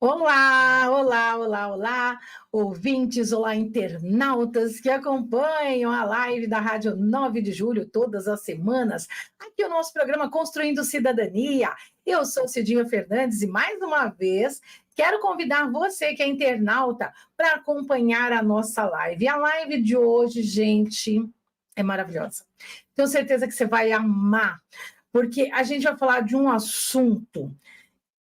Olá, olá, olá, olá, ouvintes, olá, internautas que acompanham a live da Rádio 9 de Julho todas as semanas. Aqui é o nosso programa Construindo Cidadania. Eu sou Cidinha Fernandes e, mais uma vez, quero convidar você que é internauta para acompanhar a nossa live. A live de hoje, gente, é maravilhosa. Tenho certeza que você vai amar, porque a gente vai falar de um assunto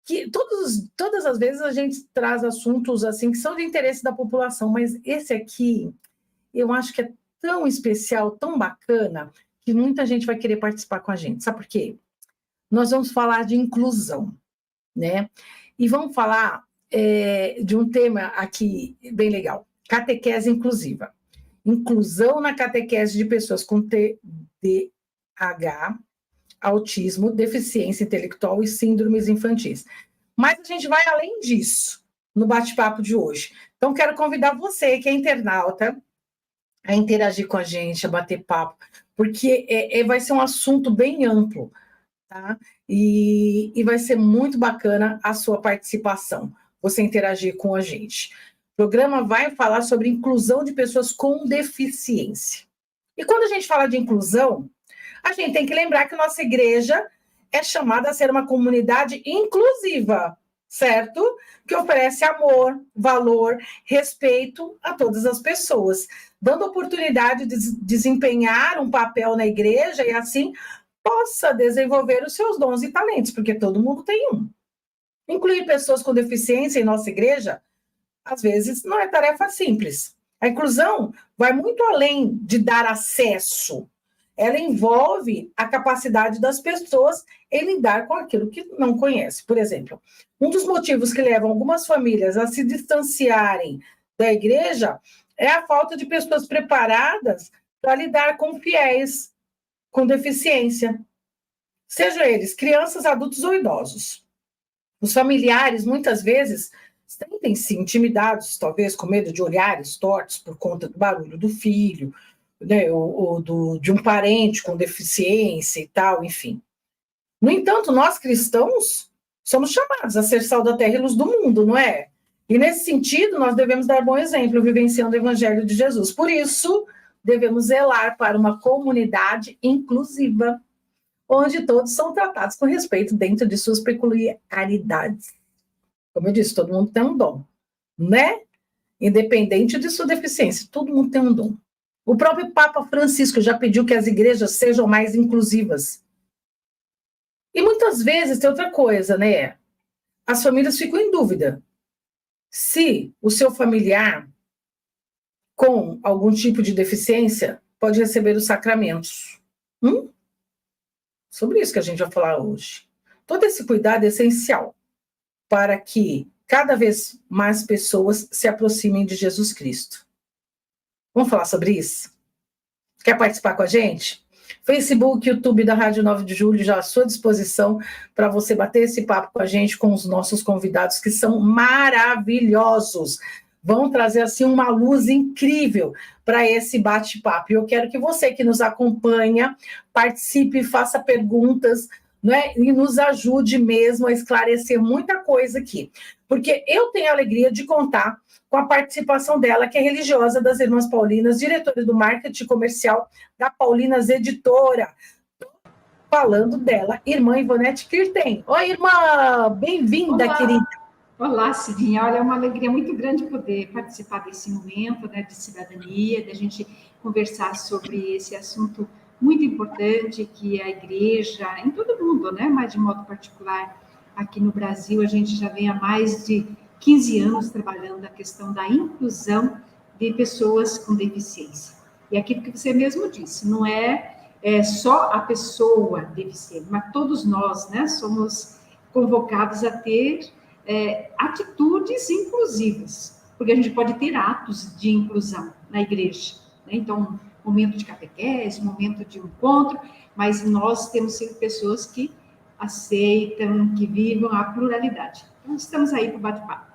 que todas as vezes a gente traz assuntos assim que são de interesse da população, mas esse aqui eu acho que é tão especial, tão bacana, que muita gente vai querer participar com a gente. Sabe por quê? Nós vamos falar de inclusão, né? E vamos falar de um tema aqui bem legal: catequese inclusiva. Inclusão na catequese de pessoas com TDAH, autismo, deficiência intelectual e síndromes infantis. Mas a gente vai além disso no bate-papo de hoje. Então, quero convidar você, que é internauta, a interagir com a gente, a bater papo, porque vai ser um assunto bem amplo, tá? E vai ser muito bacana a sua participação, você interagir com a gente. O programa vai falar sobre inclusão de pessoas com deficiência. E quando a gente fala de inclusão, a gente tem que lembrar que nossa igreja é chamada a ser uma comunidade inclusiva, certo? Que oferece amor, valor, respeito a todas as pessoas, dando oportunidade de desempenhar um papel na igreja e assim possa desenvolver os seus dons e talentos, porque todo mundo tem um. Incluir pessoas com deficiência em nossa igreja, às vezes, não é tarefa simples. A inclusão vai muito além de dar acesso. Ela envolve a capacidade das pessoas em lidar com aquilo que não conhece. Por exemplo, um dos motivos que levam algumas famílias a se distanciarem da igreja é a falta de pessoas preparadas para lidar com fiéis com deficiência, sejam eles crianças, adultos ou idosos. Os familiares, muitas vezes, sentem-se intimidados, talvez com medo de olhares tortos por conta do barulho do filho, né, de um parente com deficiência e tal, enfim. No entanto, nós cristãos somos chamados a ser sal da terra e luz do mundo, não é? E nesse sentido, nós devemos dar bom exemplo, vivenciando o Evangelho de Jesus. Por isso, devemos zelar para uma comunidade inclusiva, onde todos são tratados com respeito dentro de suas peculiaridades. Como eu disse, todo mundo tem um dom, né? Independente de sua deficiência, todo mundo tem um dom. O próprio Papa Francisco já pediu que as igrejas sejam mais inclusivas. E muitas vezes tem outra coisa, né? As famílias ficam em dúvida se o seu familiar com algum tipo de deficiência pode receber os sacramentos. Sobre isso que a gente vai falar hoje. Todo esse cuidado é essencial para que cada vez mais pessoas se aproximem de Jesus Cristo. Vamos falar sobre isso? Quer participar com a gente? Facebook, YouTube da Rádio 9 de Julho já à sua disposição para você bater esse papo com a gente, com os nossos convidados, que são maravilhosos. Vão trazer, assim, uma luz incrível para esse bate-papo. E eu quero que você que nos acompanha participe, faça perguntas, né, e nos ajude mesmo a esclarecer muita coisa aqui. Porque eu tenho a alegria de contar com a participação dela, que é religiosa das Irmãs Paulinas, diretora do marketing comercial da Paulinas Editora. Falando dela, irmã Ivonete Kirten. Oi, irmã! Bem-vinda, querida! Olá, Cidinha. Olha, é uma alegria muito grande poder participar desse momento, né, de cidadania, da gente conversar sobre esse assunto muito importante que a igreja, em todo o mundo, né, mas de modo particular aqui no Brasil, a gente já vem há mais de 15 anos trabalhando a questão da inclusão de pessoas com deficiência. E aquilo que você mesmo disse, não é só a pessoa deficiente, mas todos nós, né, somos convocados a ter atitudes inclusivas, porque a gente pode ter atos de inclusão na igreja, né? Então, momento de catequese, momento de encontro, mas nós temos sempre pessoas que aceitam, que vivam a pluralidade. Então, estamos aí para o bate-papo.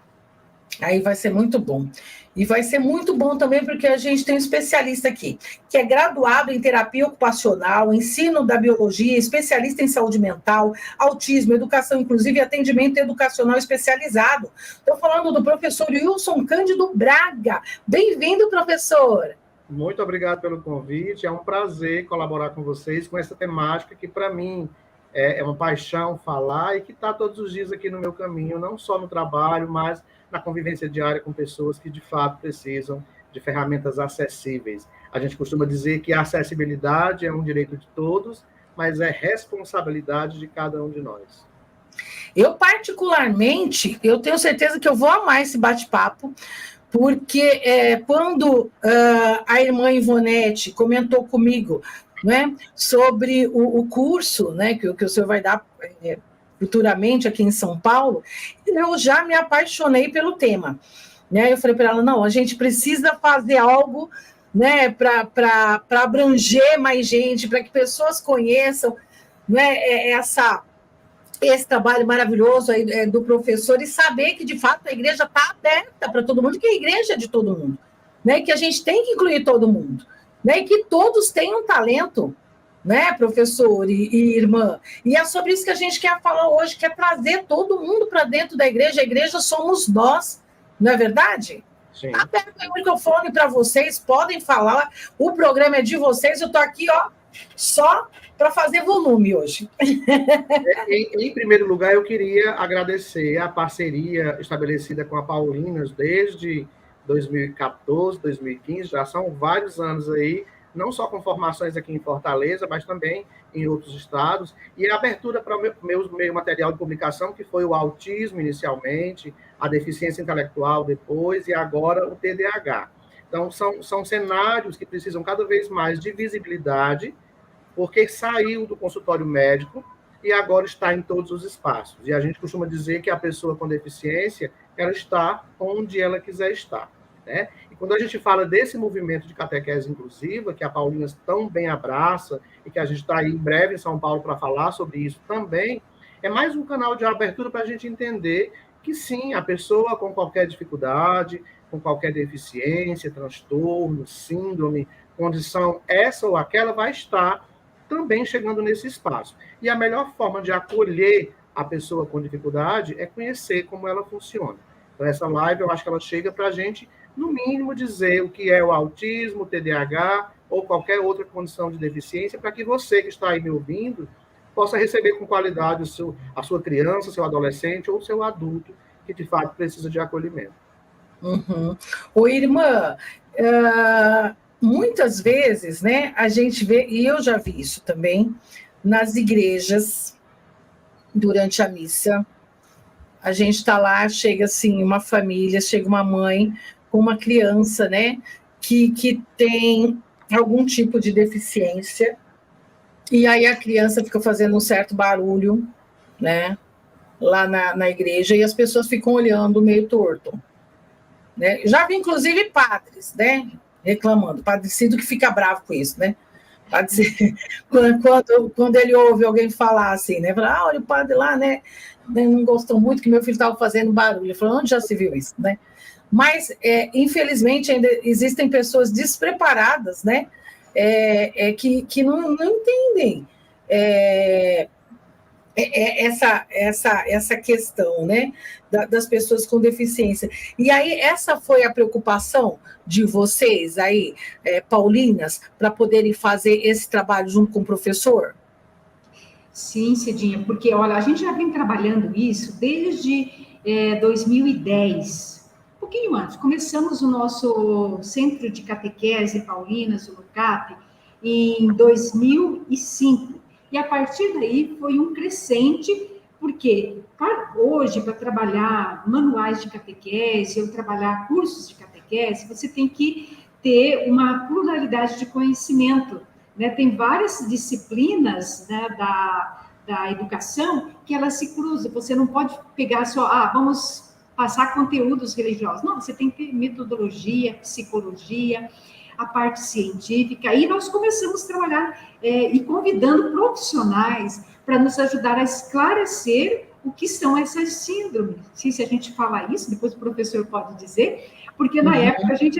Aí vai ser muito bom. E vai ser muito bom também porque a gente tem um especialista aqui, que é graduado em terapia ocupacional, ensino da biologia, especialista em saúde mental, autismo, educação inclusiva e atendimento educacional especializado. Estou falando do professor Wilson Cândido Braga. Bem-vindo, professor. Muito obrigado pelo convite. É um prazer colaborar com vocês com essa temática que, para mim, é uma paixão falar e que está todos os dias aqui no meu caminho, não só no trabalho, mas na convivência diária com pessoas que, de fato, precisam de ferramentas acessíveis. A gente costuma dizer que a acessibilidade é um direito de todos, mas é responsabilidade de cada um de nós. Eu, particularmente, eu tenho certeza que eu vou amar esse bate-papo, porque quando a irmã Ivonete comentou comigo, né, sobre o curso, né, que o senhor vai dar futuramente aqui em São Paulo, eu já me apaixonei pelo tema. Né? Eu falei para ela, não, a gente precisa fazer algo, né, para abranger mais gente, para que pessoas conheçam, né, esse trabalho maravilhoso aí, do professor, e saber que, de fato, a igreja está aberta para todo mundo, que a igreja é de todo mundo, né? Que a gente tem que incluir todo mundo, né? E que todos têm um talento, né, professor e irmã? E é sobre isso que a gente quer falar hoje, quer trazer todo mundo para dentro da igreja. A igreja somos nós, não é verdade? Sim. Tá aberto o microfone para vocês, podem falar, o programa é de vocês, eu estou aqui, ó, só para fazer volume hoje. Em primeiro lugar, eu queria agradecer a parceria estabelecida com a Paulinas desde 2014, 2015, já são vários anos aí, não só com formações aqui em Fortaleza, mas também em outros estados, e a abertura para o meu material de publicação, que foi o autismo inicialmente, a deficiência intelectual depois, e agora o TDAH. Então, são cenários que precisam cada vez mais de visibilidade, porque saiu do consultório médico e agora está em todos os espaços. E a gente costuma dizer que a pessoa com deficiência, ela está onde ela quiser estar. Né? E quando a gente fala desse movimento de catequese inclusiva, que a Paulinas tão bem abraça, e que a gente está aí em breve em São Paulo para falar sobre isso também, é mais um canal de abertura para a gente entender que sim, a pessoa com qualquer dificuldade, com qualquer deficiência, transtorno, síndrome, condição essa ou aquela, vai estar também chegando nesse espaço. E a melhor forma de acolher a pessoa com dificuldade é conhecer como ela funciona. Então, essa live, eu acho que ela chega para a gente, no mínimo, dizer o que é o autismo, o TDAH ou qualquer outra condição de deficiência, para que você que está aí me ouvindo possa receber com qualidade a sua criança, seu adolescente ou seu adulto que, de fato, precisa de acolhimento. Uhum. Ô, irmã, muitas vezes, né, a gente vê, e eu já vi isso também, nas igrejas, durante a missa, a gente está lá, chega assim, uma família, chega uma mãe com uma criança, né, que tem algum tipo de deficiência, e aí a criança fica fazendo um certo barulho, né, lá na igreja, e as pessoas ficam olhando meio torto. Né? Já vi, inclusive, padres, né, reclamando, Padre Cido que fica bravo com isso, né? Quando ele ouve alguém falar assim, né? Fala, olha, o padre lá, né? Não gostou muito que meu filho estava fazendo barulho. Ele falou, onde já se viu isso, né? Mas, infelizmente, ainda existem pessoas despreparadas, né? Que não entendem essa questão, né, das pessoas com deficiência. E aí, essa foi a preocupação de vocês aí, Paulinas, para poderem fazer esse trabalho junto com o professor? Sim, Cidinha, porque, olha, a gente já vem trabalhando isso desde 2010, um pouquinho antes. Começamos o nosso Centro de Catequese Paulinas, o LUCAP, em 2005. E a partir daí foi um crescente, porque hoje, para trabalhar manuais de catequese ou trabalhar cursos de catequese, você tem que ter uma pluralidade de conhecimento, né? Tem várias disciplinas, né, da educação que elas se cruzam. Você não pode pegar só, vamos passar conteúdos religiosos. Não, você tem que ter metodologia, psicologia, a parte científica, e nós começamos a trabalhar e convidando profissionais para nos ajudar a esclarecer o que são essas síndromes. Se a gente falar isso, depois o professor pode dizer, porque na época a gente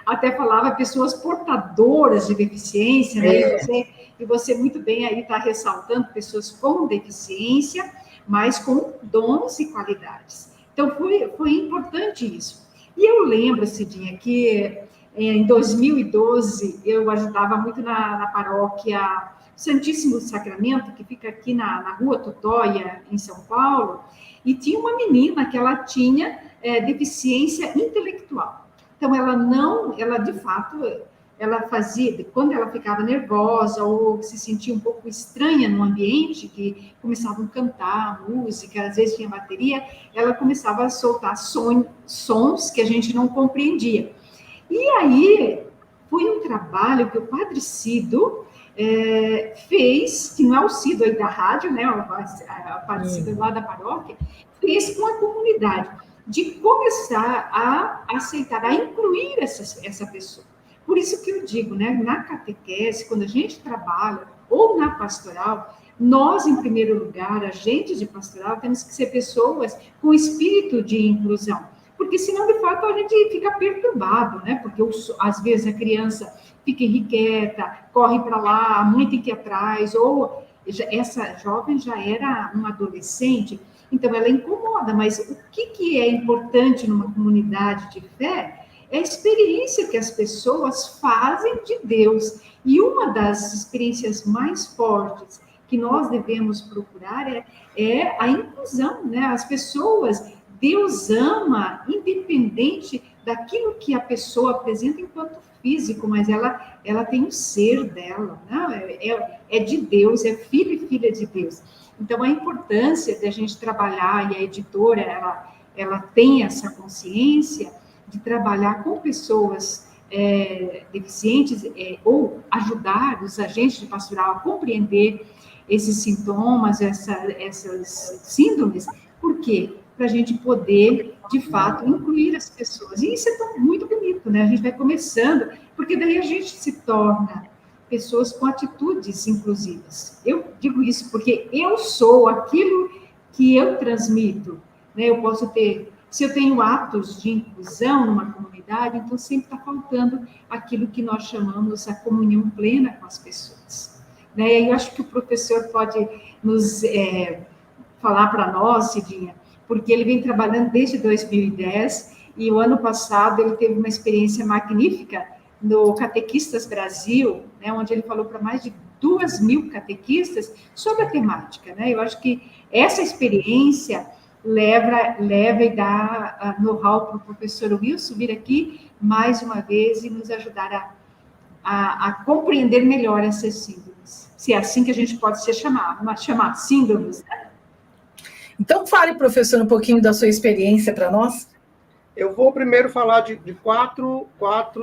até falava pessoas portadoras de deficiência, né? E você muito bem aí está ressaltando pessoas com deficiência, mas com dons e qualidades. Então, foi importante isso. E eu lembro, Cidinha, que em 2012 eu ajudava muito na paróquia Santíssimo Sacramento, que fica aqui na Rua Tutóia, em São Paulo, e tinha uma menina que ela tinha deficiência intelectual. Então, ela de fato, ela fazia, quando ela ficava nervosa ou se sentia um pouco estranha no ambiente, que começavam a cantar música, às vezes tinha bateria, ela começava a soltar sons que a gente não compreendia. E aí, foi um trabalho que o Padre Cido fez, que não é o Cido aí da rádio, né, o Padre Cido lá da paróquia, fez com a comunidade, de começar a aceitar, a incluir essa pessoa. Por isso que eu digo, né, na catequese, quando a gente trabalha, ou na pastoral, nós, em primeiro lugar, agentes de pastoral, temos que ser pessoas com espírito de inclusão, porque senão, de fato, a gente fica perturbado, né, porque às vezes a criança fica irrequieta, corre para lá, a mãe tem que ir atrás, ou essa jovem já era uma adolescente, então ela incomoda, mas o que é importante numa comunidade de fé é a experiência que as pessoas fazem de Deus. E uma das experiências mais fortes que nós devemos procurar é a inclusão, né? As pessoas, Deus ama, independente daquilo que a pessoa apresenta enquanto físico, mas ela tem o ser dela, né? É de Deus, é filho e filha de Deus. Então, a importância de a gente trabalhar, e a editora, ela tem essa consciência de trabalhar com pessoas deficientes, ou ajudar os agentes de pastoral a compreender esses sintomas, essas síndromes. Por quê? Para a gente poder, de fato, incluir as pessoas. E isso é muito bonito, né? A gente vai começando, porque daí a gente se torna pessoas com atitudes inclusivas. Eu digo isso porque eu sou aquilo que eu transmito, né? Eu posso ter, se eu tenho atos de inclusão numa comunidade, então sempre está faltando aquilo que nós chamamos a comunhão plena com as pessoas, né? E eu acho que o professor pode nos falar para nós, Cidinha, porque ele vem trabalhando desde 2010 e o ano passado ele teve uma experiência magnífica no Catequistas Brasil, né, onde ele falou para mais de 2.000 catequistas sobre a temática, né? Eu acho que essa experiência leva e dá know-how para o professor Wilson vir aqui mais uma vez e nos ajudar a compreender melhor essas síndromes. Se é assim que a gente pode chamar síndromes, né? Então, fale, professor, um pouquinho da sua experiência para nós. Eu vou primeiro falar de quatro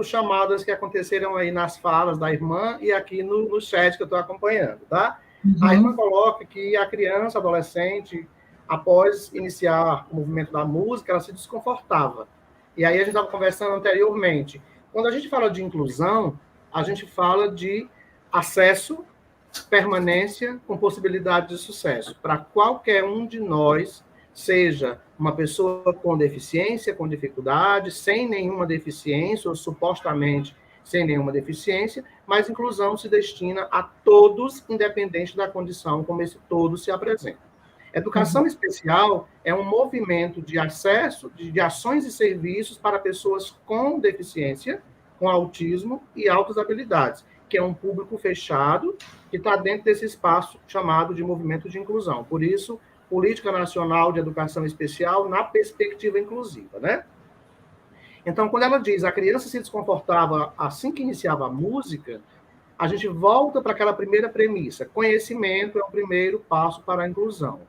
chamadas que aconteceram aí nas falas da irmã e aqui no chat que eu estou acompanhando, tá? A irmã coloca que a criança, adolescente, após iniciar o movimento da música, ela se desconfortava. E aí a gente estava conversando anteriormente. Quando a gente fala de inclusão, a gente fala de acesso, permanência com possibilidade de sucesso para qualquer um de nós, seja uma pessoa com deficiência, com dificuldade, sem nenhuma deficiência, ou supostamente sem nenhuma deficiência, mas inclusão se destina a todos, independente da condição como esse todo se apresenta. Educação especial é um movimento de acesso, de ações e serviços para pessoas com deficiência, com autismo e altas habilidades, que é um público fechado, que está dentro desse espaço chamado de movimento de inclusão. Por isso, Política Nacional de Educação Especial na perspectiva inclusiva, né? Então, quando ela diz a criança se desconfortava assim que iniciava a música, a gente volta para aquela primeira premissa. Conhecimento é o primeiro passo para a inclusão.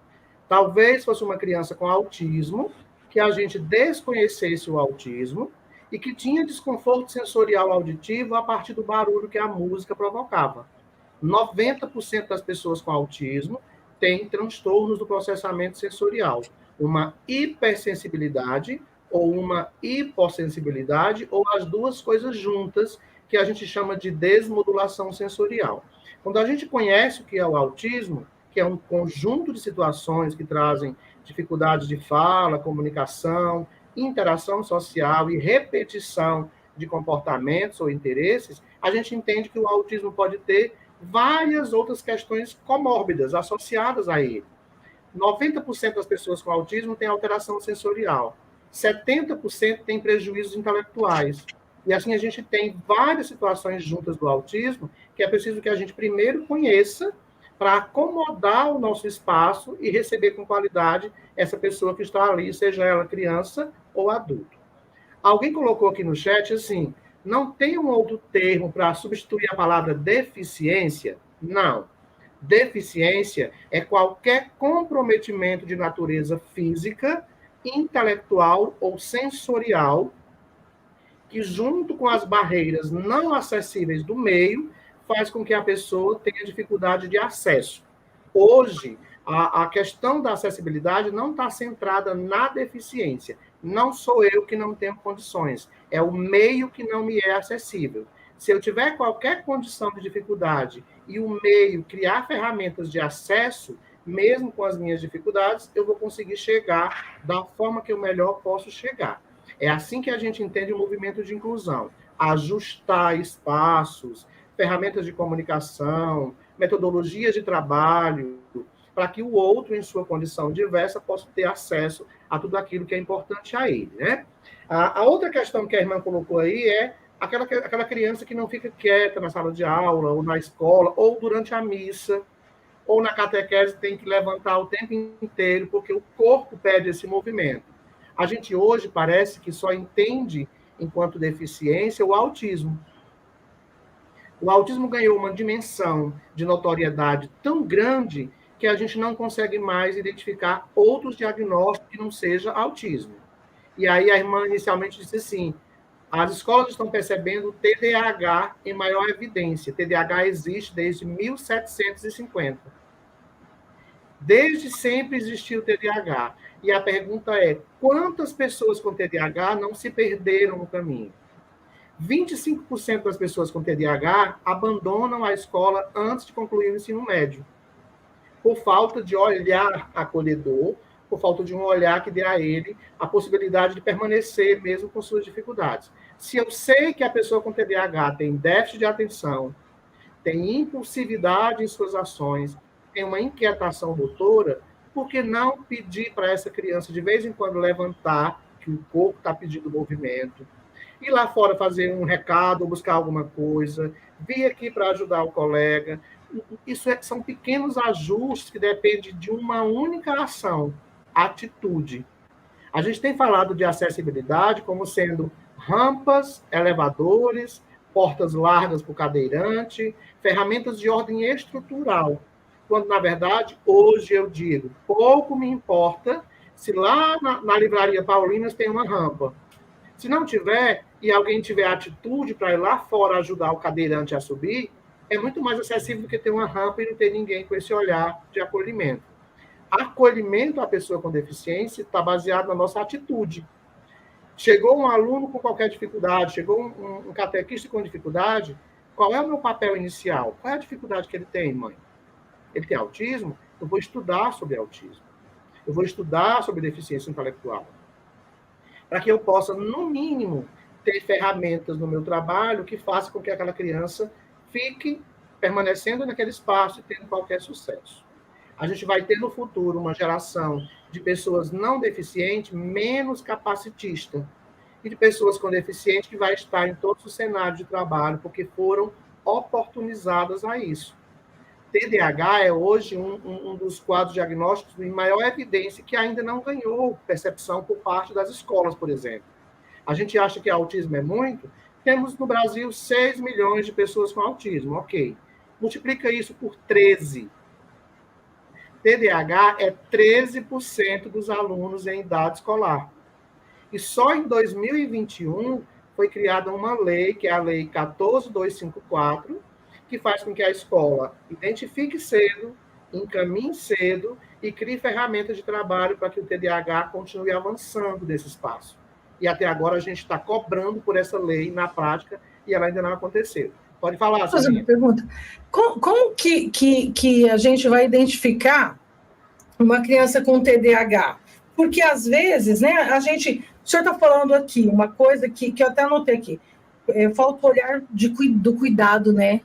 Talvez fosse uma criança com autismo, que a gente desconhecesse o autismo e que tinha desconforto sensorial auditivo a partir do barulho que a música provocava. 90% das pessoas com autismo têm transtornos do processamento sensorial, uma hipersensibilidade ou uma hipossensibilidade, ou as duas coisas juntas, que a gente chama de desmodulação sensorial. Quando a gente conhece o que é o autismo, que é um conjunto de situações que trazem dificuldades de fala, comunicação, interação social e repetição de comportamentos ou interesses, a gente entende que o autismo pode ter várias outras questões comórbidas associadas a ele. 90% das pessoas com autismo têm alteração sensorial, 70% têm prejuízos intelectuais. E assim a gente tem várias situações juntas do autismo que é preciso que a gente primeiro conheça para acomodar o nosso espaço e receber com qualidade essa pessoa que está ali, seja ela criança ou adulto. Alguém colocou aqui no chat assim, não tem um outro termo para substituir a palavra deficiência? Não. Deficiência é qualquer comprometimento de natureza física, intelectual ou sensorial que, junto com as barreiras não acessíveis do meio, faz com que a pessoa tenha dificuldade de acesso. Hoje, a questão da acessibilidade não está centrada na deficiência. Não sou eu que não tenho condições, é o meio que não me é acessível. Se eu tiver qualquer condição de dificuldade e o meio criar ferramentas de acesso, mesmo com as minhas dificuldades, eu vou conseguir chegar da forma que eu melhor posso chegar. É assim que a gente entende o movimento de inclusão. Ajustar espaços, ferramentas de comunicação, metodologias de trabalho, para que o outro, em sua condição diversa, possa ter acesso a tudo aquilo que é importante a ele, né? A outra questão que a irmã colocou aí é aquela criança que não fica quieta na sala de aula, ou na escola, ou durante a missa, ou na catequese tem que levantar o tempo inteiro, porque o corpo pede esse movimento. A gente hoje parece que só entende, enquanto deficiência, o autismo. O autismo ganhou uma dimensão de notoriedade tão grande que a gente não consegue mais identificar outros diagnósticos que não seja autismo. E aí a irmã inicialmente disse assim, as escolas estão percebendo o TDAH em maior evidência. TDAH existe desde 1750. Desde sempre existiu o TDAH. E a pergunta é, quantas pessoas com TDAH não se perderam no caminho? 25% das pessoas com TDAH abandonam a escola antes de concluir o ensino médio, por falta de olhar acolhedor, por falta de um olhar que dê a ele a possibilidade de permanecer mesmo com suas dificuldades. Se eu sei que a pessoa com TDAH tem déficit de atenção, tem impulsividade em suas ações, tem uma inquietação motora, por que não pedir para essa criança de vez em quando levantar, que o corpo está pedindo movimento, ir lá fora fazer um recado, buscar alguma coisa, vir aqui para ajudar o colega. Isso são pequenos ajustes que dependem de uma única ação, atitude. A gente tem falado de acessibilidade como sendo rampas, elevadores, portas largas para o cadeirante, ferramentas de ordem estrutural. Quando, na verdade, hoje eu digo, pouco me importa se lá na Livraria Paulinas tem uma rampa. Se não tiver, e alguém tiver atitude para ir lá fora ajudar o cadeirante a subir, é muito mais acessível do que ter uma rampa e não ter ninguém com esse olhar de acolhimento. Acolhimento à pessoa com deficiência está baseado na nossa atitude. Chegou um aluno com qualquer dificuldade, chegou um catequista com dificuldade, qual é o meu papel inicial? Qual é a dificuldade que ele tem, mãe? Ele tem autismo? Eu vou estudar sobre autismo. Eu vou estudar sobre deficiência intelectual. Para que eu possa, no mínimo, ter ferramentas no meu trabalho que façam com que aquela criança fique permanecendo naquele espaço e tendo qualquer sucesso. A gente vai ter no futuro uma geração de pessoas não deficientes menos capacitista e de pessoas com deficiência que vai estar em todos os cenários de trabalho porque foram oportunizadas a isso. TDAH é hoje um dos quadros diagnósticos em maior evidência que ainda não ganhou percepção por parte das escolas, por exemplo. A gente acha que autismo é muito, temos no Brasil 6 milhões de pessoas com autismo, ok. Multiplica isso por 13. TDAH é 13% dos alunos em idade escolar. E só em 2021 foi criada uma lei, que é a Lei 14.254, que faz com que a escola identifique cedo, encaminhe cedo e crie ferramentas de trabalho para que o TDAH continue avançando nesse espaço. E até agora a gente está cobrando por essa lei na prática e ela ainda não aconteceu. Pode falar, fazer uma pergunta. Como que a gente vai identificar uma criança com TDAH? Porque, às vezes, né, o senhor está falando aqui uma coisa que eu até anotei aqui, falta o olhar do cuidado, né?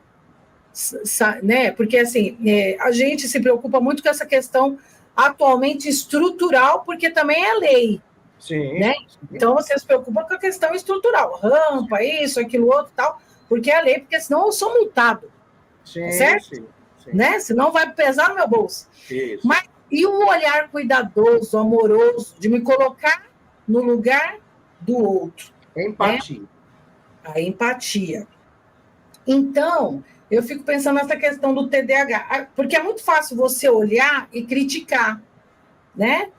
Porque, assim, a gente se preocupa muito com essa questão atualmente estrutural, porque também é lei. Sim. Né? Então, você se preocupa com a questão estrutural, rampa, isso, aquilo, outro, tal, porque é a lei, porque senão eu sou multado. Sim, certo? sim. Né? Senão vai pesar no meu bolso. Isso. Mas e um olhar cuidadoso, amoroso, de me colocar no lugar do outro? Empatia. Né? A empatia. Então, eu fico pensando nessa questão do TDAH, porque é muito fácil você olhar e criticar, né?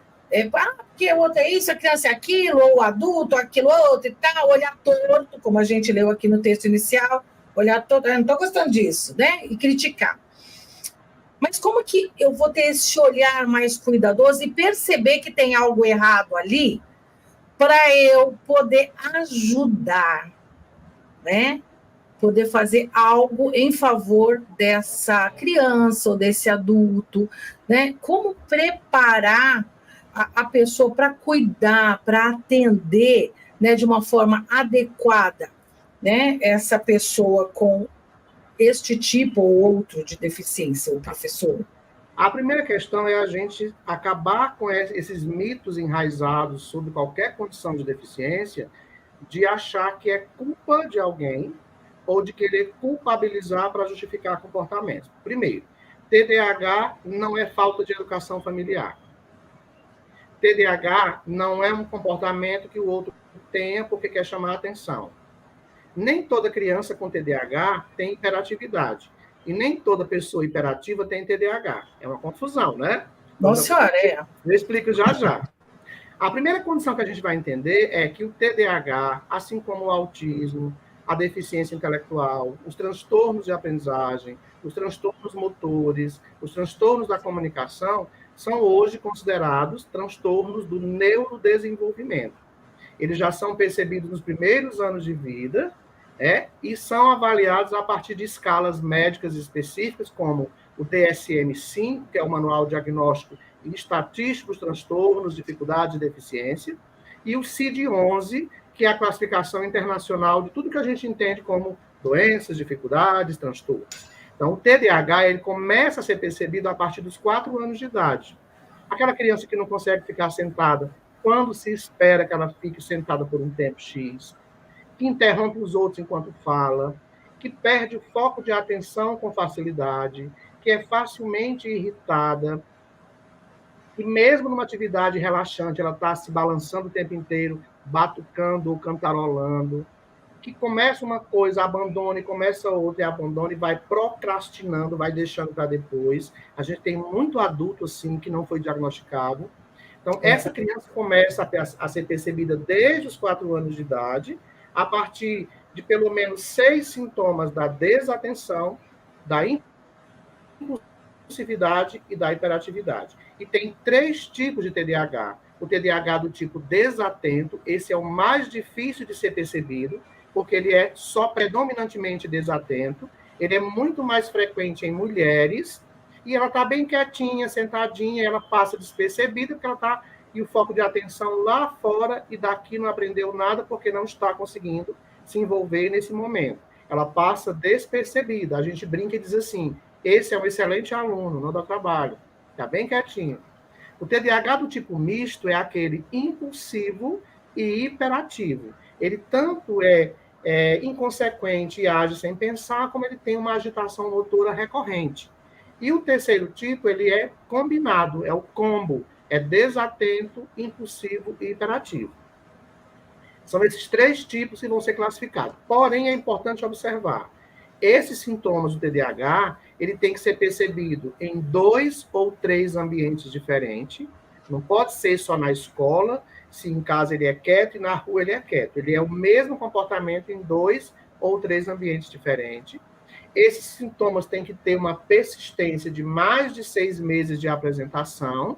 Porque o outro é isso, a criança é aquilo, ou o adulto, aquilo outro e tal, olhar torto, como a gente leu aqui no texto inicial, olhar torto, eu não estou gostando disso, né? E criticar. Mas como que eu vou ter esse olhar mais cuidadoso e perceber que tem algo errado ali para eu poder ajudar, né? Poder fazer algo em favor dessa criança ou desse adulto, né? Como preparar a pessoa para cuidar, para atender, né, de uma forma adequada, né? Essa pessoa com este tipo ou outro de deficiência, o professor. A primeira questão é a gente acabar com esses mitos enraizados sobre qualquer condição de deficiência, de achar que é culpa de alguém ou de querer culpabilizar para justificar comportamentos. Primeiro, TDAH não é falta de educação familiar. TDAH não é um comportamento que o outro tenha porque quer chamar a atenção. Nem toda criança com TDAH tem hiperatividade. E nem toda pessoa hiperativa tem TDAH. É uma confusão, né? Nossa senhora, Eu explico já já. A primeira condição que a gente vai entender é que o TDAH, assim como o autismo, a deficiência intelectual, os transtornos de aprendizagem, os transtornos motores, os transtornos da comunicação, são hoje considerados transtornos do neurodesenvolvimento. Eles já são percebidos nos primeiros anos de vida, e são avaliados a partir de escalas médicas específicas, como o DSM-5, que é o Manual Diagnóstico e Estatístico dos Transtornos, Dificuldades e Deficiência, e o CID-11, que é a classificação internacional de tudo que a gente entende como doenças, dificuldades, transtornos. Então, o TDAH ele começa a ser percebido a partir dos 4 anos de idade. Aquela criança que não consegue ficar sentada, quando se espera que ela fique sentada por um tempo X, que interrompe os outros enquanto fala, que perde o foco de atenção com facilidade, que é facilmente irritada, que mesmo numa atividade relaxante, ela está se balançando o tempo inteiro, batucando ou cantarolando, que começa uma coisa, abandona, e começa outra e abandona, e vai procrastinando, vai deixando para depois. A gente tem muito adulto assim que não foi diagnosticado. Então, essa criança começa a ser percebida desde os 4 anos de idade, a partir de pelo menos 6 sintomas da desatenção, da impulsividade e da hiperatividade. E tem 3 tipos de TDAH. O TDAH do tipo desatento, esse é o mais difícil de ser percebido, porque ele é só predominantemente desatento, ele é muito mais frequente em mulheres, e ela está bem quietinha, sentadinha, ela passa despercebida, porque ela está e o foco de atenção lá fora, e daqui não aprendeu nada, porque não está conseguindo se envolver nesse momento. Ela passa despercebida. A gente brinca e diz assim, esse é um excelente aluno, não dá trabalho, está bem quietinho. O TDAH do tipo misto é aquele impulsivo e hiperativo. Ele tanto é inconsequente e age sem pensar, como ele tem uma agitação motora recorrente. E o terceiro tipo, ele é combinado, é o combo, é desatento, impulsivo e hiperativo. São esses 3 tipos que vão ser classificados. Porém, é importante observar, esses sintomas do TDAH, ele tem que ser percebido em 2 ou 3 ambientes diferentes. Não pode ser só na escola, se em casa ele é quieto e na rua ele é quieto. Ele é o mesmo comportamento em 2 ou 3 ambientes diferentes. Esses sintomas têm que ter uma persistência de mais de 6 meses de apresentação,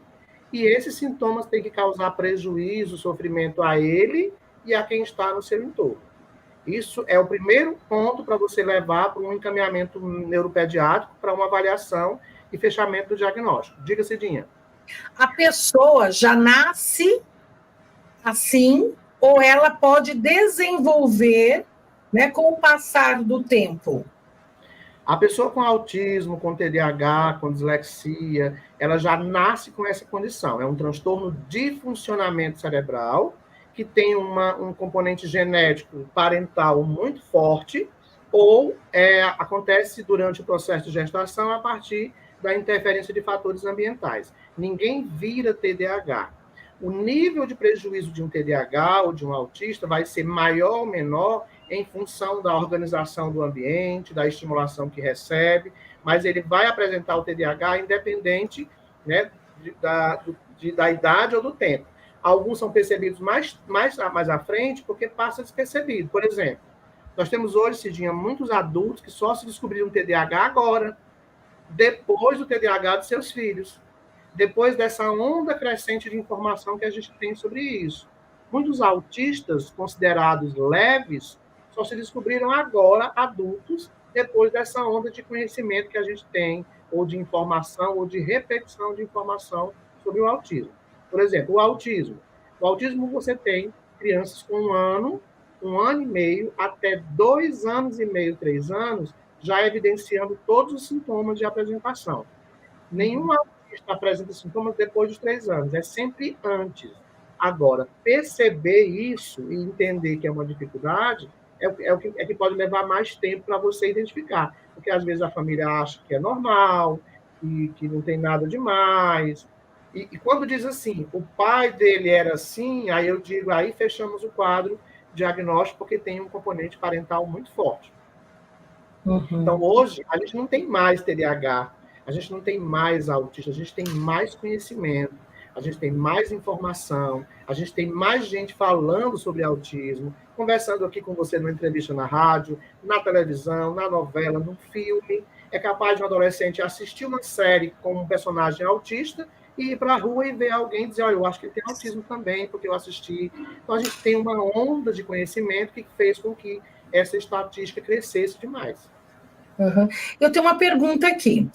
e esses sintomas têm que causar prejuízo, sofrimento a ele e a quem está no seu entorno. Isso é o primeiro ponto para você levar para um encaminhamento neuropediátrico, para uma avaliação e fechamento do diagnóstico. Diga, Cidinha. A pessoa já nasce assim ou ela pode desenvolver, né, com o passar do tempo? A pessoa com autismo, com TDAH, com dislexia, ela já nasce com essa condição. É um transtorno de funcionamento cerebral que tem um componente genético parental muito forte, ou acontece durante o processo de gestação a partir da interferência de fatores ambientais. Ninguém vira TDAH. O nível de prejuízo de um TDAH ou de um autista vai ser maior ou menor em função da organização do ambiente, da estimulação que recebe, mas ele vai apresentar o TDAH independente, né, da idade ou do tempo. Alguns são percebidos mais à frente porque passa despercebido. Por exemplo, nós temos hoje, Cidinha, muitos adultos que só se descobriram TDAH agora, depois do TDAH de seus filhos, depois dessa onda crescente de informação que a gente tem sobre isso. Muitos autistas considerados leves só se descobriram agora, adultos, depois dessa onda de conhecimento que a gente tem, ou de informação, ou de repetição de informação sobre o autismo. Por exemplo, o autismo. O autismo você tem crianças com 1 ano e meio, até 2 anos e meio, 3 anos, já evidenciando todos os sintomas de apresentação. Nenhum autista apresenta sintomas depois dos 3 anos, é sempre antes. Agora, perceber isso e entender que é uma dificuldade é que pode levar mais tempo para você identificar, porque às vezes a família acha que é normal, que não tem nada demais. E quando diz assim, o pai dele era assim, aí eu digo, aí fechamos o quadro diagnóstico, porque tem um componente parental muito forte. Uhum. Então, hoje, a gente não tem mais TDAH, a gente não tem mais autista, a gente tem mais conhecimento, a gente tem mais informação, a gente tem mais gente falando sobre autismo, conversando aqui com você numa entrevista na rádio, na televisão, na novela, num filme. É capaz de um adolescente assistir uma série com um personagem autista e ir para a rua e ver alguém dizer, olha, eu acho que ele tem autismo também, porque eu assisti. Então, a gente tem uma onda de conhecimento que fez com que essa estatística crescesse demais. Uhum. Eu tenho uma pergunta aqui,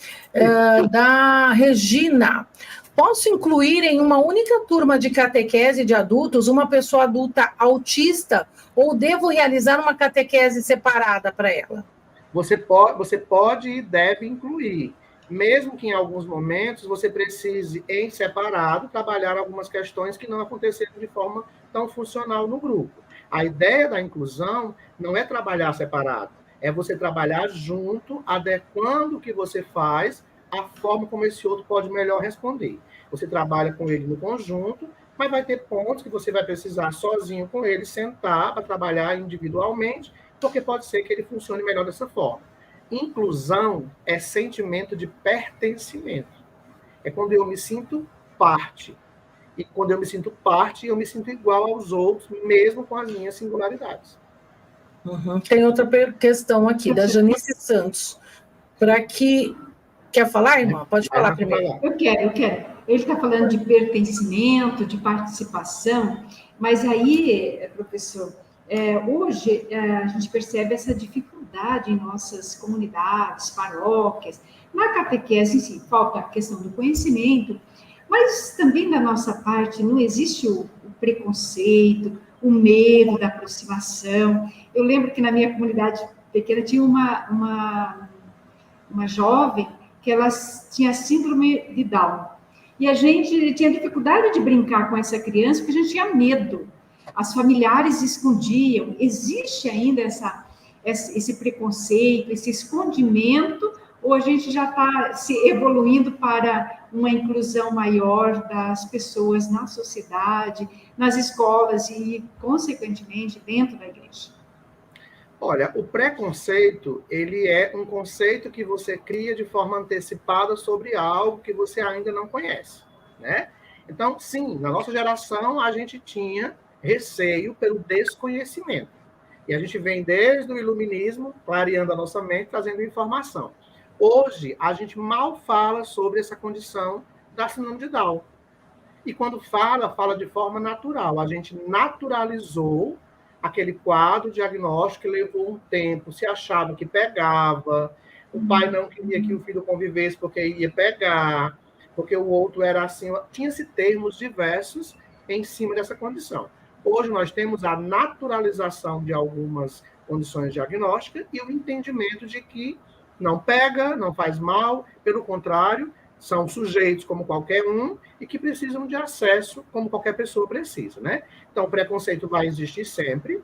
da Regina. Posso incluir em uma única turma de catequese de adultos uma pessoa adulta autista ou devo realizar uma catequese separada para ela? Você pode e deve incluir, mesmo que em alguns momentos você precise, em separado, trabalhar algumas questões que não aconteceram de forma tão funcional no grupo. A ideia da inclusão não é trabalhar separado, é você trabalhar junto, adequando o que você faz à forma como esse outro pode melhor responder. Você trabalha com ele no conjunto, mas vai ter pontos que você vai precisar sozinho com ele sentar para trabalhar individualmente, porque pode ser que ele funcione melhor dessa forma. Inclusão é sentimento de pertencimento. É quando eu me sinto parte. E quando eu me sinto parte, eu me sinto igual aos outros, mesmo com as minhas singularidades. Uhum. Tem outra questão aqui, da Janice Santos. Para que... Quer falar, irmã? Pode falar primeiro. Eu quero. Ele está falando de pertencimento, de participação, mas aí, professor, hoje a gente percebe essa dificuldade em nossas comunidades, paróquias, na catequese em si, falta a questão do conhecimento, mas também da nossa parte não existe o preconceito, o medo da aproximação. Eu lembro que na minha comunidade pequena tinha uma jovem que ela tinha síndrome de Down. E a gente tinha dificuldade de brincar com essa criança, porque a gente tinha medo. As familiares escondiam. Existe ainda esse preconceito, esse escondimento, ou a gente já está se evoluindo para uma inclusão maior das pessoas na sociedade, nas escolas e, consequentemente, dentro da igreja? Olha, o preconceito, ele é um conceito que você cria de forma antecipada sobre algo que você ainda não conhece, né? Então, sim, na nossa geração, a gente tinha receio pelo desconhecimento. E a gente vem desde o iluminismo, clareando a nossa mente, trazendo informação. Hoje, a gente mal fala sobre essa condição da síndrome de Down. E quando fala de forma natural. A gente naturalizou aquele quadro diagnóstico que levou um tempo, se achava que pegava, o pai não queria que o filho convivesse porque ia pegar, porque o outro era assim, tinha-se termos diversos em cima dessa condição. Hoje nós temos a naturalização de algumas condições diagnósticas e o entendimento de que não pega, não faz mal, pelo contrário, são sujeitos como qualquer um e que precisam de acesso como qualquer pessoa precisa, né? Então, o preconceito vai existir sempre,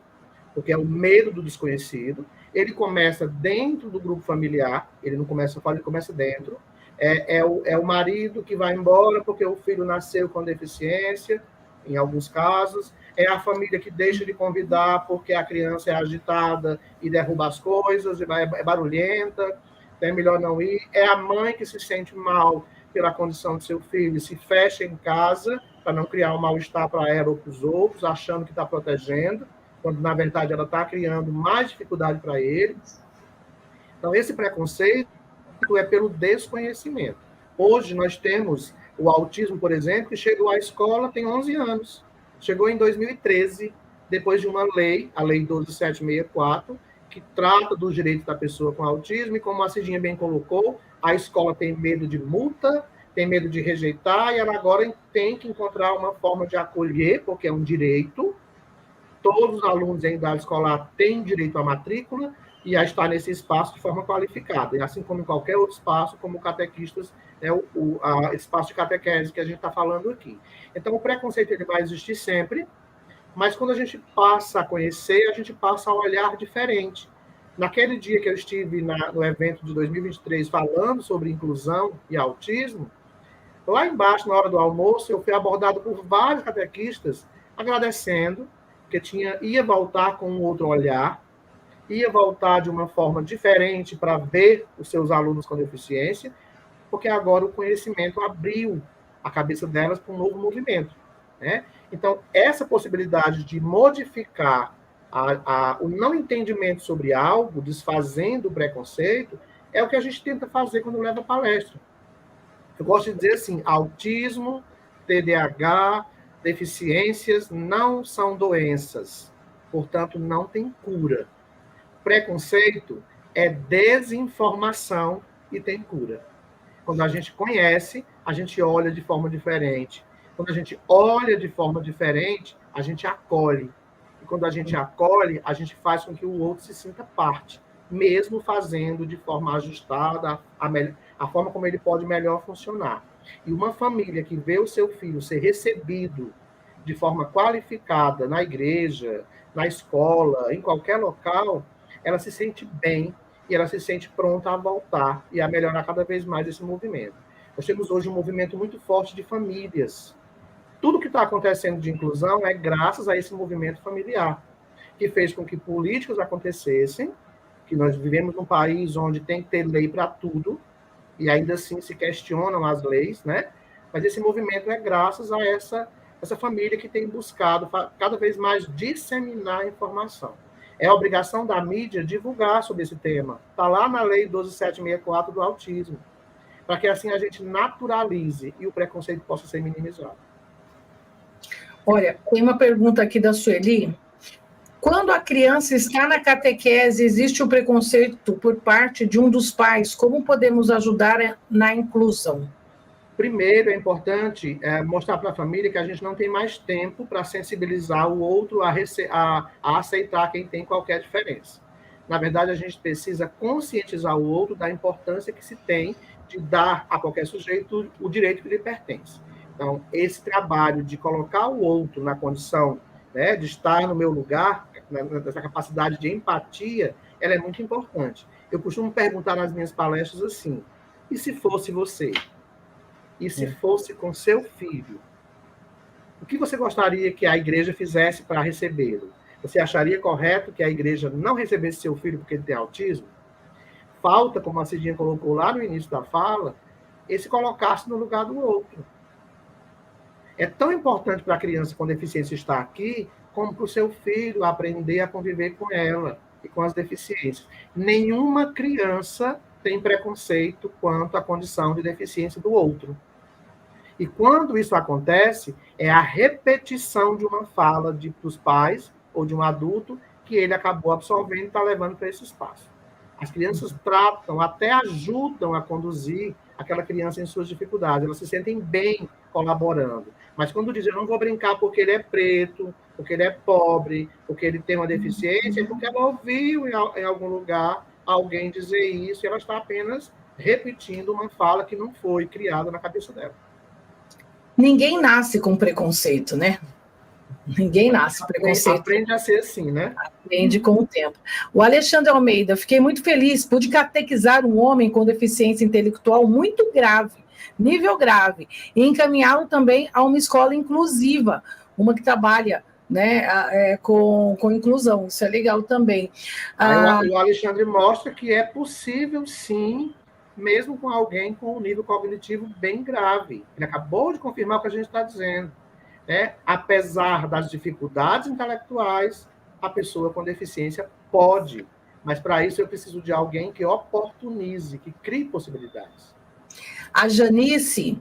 porque é o medo do desconhecido. Ele começa dentro do grupo familiar, ele não começa fora, ele começa dentro. É o marido que vai embora porque o filho nasceu com deficiência, em alguns casos. É a família que deixa de convidar porque a criança é agitada e derruba as coisas, é barulhenta, é melhor não ir. É a mãe que se sente mal pela condição do seu filho e se fecha em casa para não criar um mal-estar para ela ou para os outros, achando que está protegendo, quando, na verdade, ela está criando mais dificuldade para eles. Então, esse preconceito é pelo desconhecimento. Hoje, nós temos o autismo, por exemplo, que chegou à escola tem 11 anos. Chegou em 2013, depois de uma lei, a Lei 12.764, que trata dos direitos da pessoa com autismo, e como a Cidinha bem colocou, a escola tem medo de multa, tem medo de rejeitar, e ela agora tem que encontrar uma forma de acolher, porque é um direito. Todos os alunos em idade escolar têm direito à matrícula e a estar nesse espaço de forma qualificada, e assim como em qualquer outro espaço, como catequistas, é o espaço de catequese que a gente está falando aqui. Então, o preconceito ele vai existir sempre, mas quando a gente passa a conhecer, a gente passa a olhar diferente. Naquele dia que eu estive no evento de 2023 falando sobre inclusão e autismo, lá embaixo, na hora do almoço, eu fui abordado por vários catequistas agradecendo, porque ia voltar com um outro olhar, ia voltar de uma forma diferente para ver os seus alunos com deficiência, porque agora o conhecimento abriu a cabeça delas para um novo movimento, né? Então, essa possibilidade de modificar o não entendimento sobre algo, desfazendo o preconceito, é o que a gente tenta fazer quando leva palestra. Eu gosto de dizer assim, autismo, TDAH, deficiências não são doenças, portanto, não tem cura. Preconceito é desinformação e tem cura. Quando a gente conhece, a gente olha de forma diferente. Quando a gente olha de forma diferente, a gente acolhe. E quando a gente acolhe, a gente faz com que o outro se sinta parte, mesmo fazendo de forma ajustada a forma como ele pode melhor funcionar. E uma família que vê o seu filho ser recebido de forma qualificada na igreja, na escola, em qualquer local, ela se sente bem e ela se sente pronta a voltar e a melhorar cada vez mais esse movimento. Nós temos hoje um movimento muito forte de famílias. Tudo que está acontecendo de inclusão é graças a esse movimento familiar, que fez com que políticas acontecessem, que nós vivemos num país onde tem que ter lei para tudo, e ainda assim se questionam as leis, né? Mas esse movimento é graças a essa família que tem buscado cada vez mais disseminar a informação. É a obrigação da mídia divulgar sobre esse tema. Está lá na Lei 12.764 do autismo, para que assim a gente naturalize e o preconceito possa ser minimizado. Olha, tem uma pergunta aqui da Sueli. Quando a criança está na catequese, existe o preconceito por parte de um dos pais, como podemos ajudar na inclusão? Primeiro, é importante mostrar para a família que a gente não tem mais tempo para sensibilizar o outro a aceitar quem tem qualquer diferença. Na verdade, a gente precisa conscientizar o outro da importância que se tem de dar a qualquer sujeito o direito que lhe pertence. Então, esse trabalho de colocar o outro na condição, né, de estar no meu lugar, nessa capacidade de empatia, ela é muito importante. Eu costumo perguntar nas minhas palestras assim, e se fosse você? E se fosse com seu filho? O que você gostaria que a igreja fizesse para recebê-lo? Você acharia correto que a igreja não recebesse seu filho porque ele tem autismo? Falta, como a Cidinha colocou lá no início da fala, esse colocar-se no lugar do outro. É tão importante para a criança com deficiência estar aqui, como para o seu filho aprender a conviver com ela e com as deficiências. Nenhuma criança tem preconceito quanto à condição de deficiência do outro. E quando isso acontece, é a repetição de uma fala dos pais ou de um adulto que ele acabou absorvendo e está levando para esse espaço. As crianças tratam, até ajudam a conduzir aquela criança em suas dificuldades, elas se sentem bem colaborando. Mas quando dizem, eu não vou brincar porque ele é preto, porque ele é pobre, porque ele tem uma deficiência, é porque ela ouviu em algum lugar alguém dizer isso, e ela está apenas repetindo uma fala que não foi criada na cabeça dela. Ninguém nasce com preconceito, né? Ninguém nasce com preconceito. Aprende a ser assim, né? Aprende com o tempo. O Alexandre Almeida, fiquei muito feliz, pude catequizar um homem com deficiência intelectual muito grave, nível grave, e encaminhá-lo também a uma escola inclusiva, uma que trabalha, né, com inclusão. Isso é legal também. O Alexandre mostra que é possível, sim, mesmo com alguém com um nível cognitivo bem grave. Ele acabou de confirmar o que a gente está dizendo. Apesar das dificuldades intelectuais, a pessoa com deficiência pode. Mas, para isso, eu preciso de alguém que oportunize, que crie possibilidades. A Janice,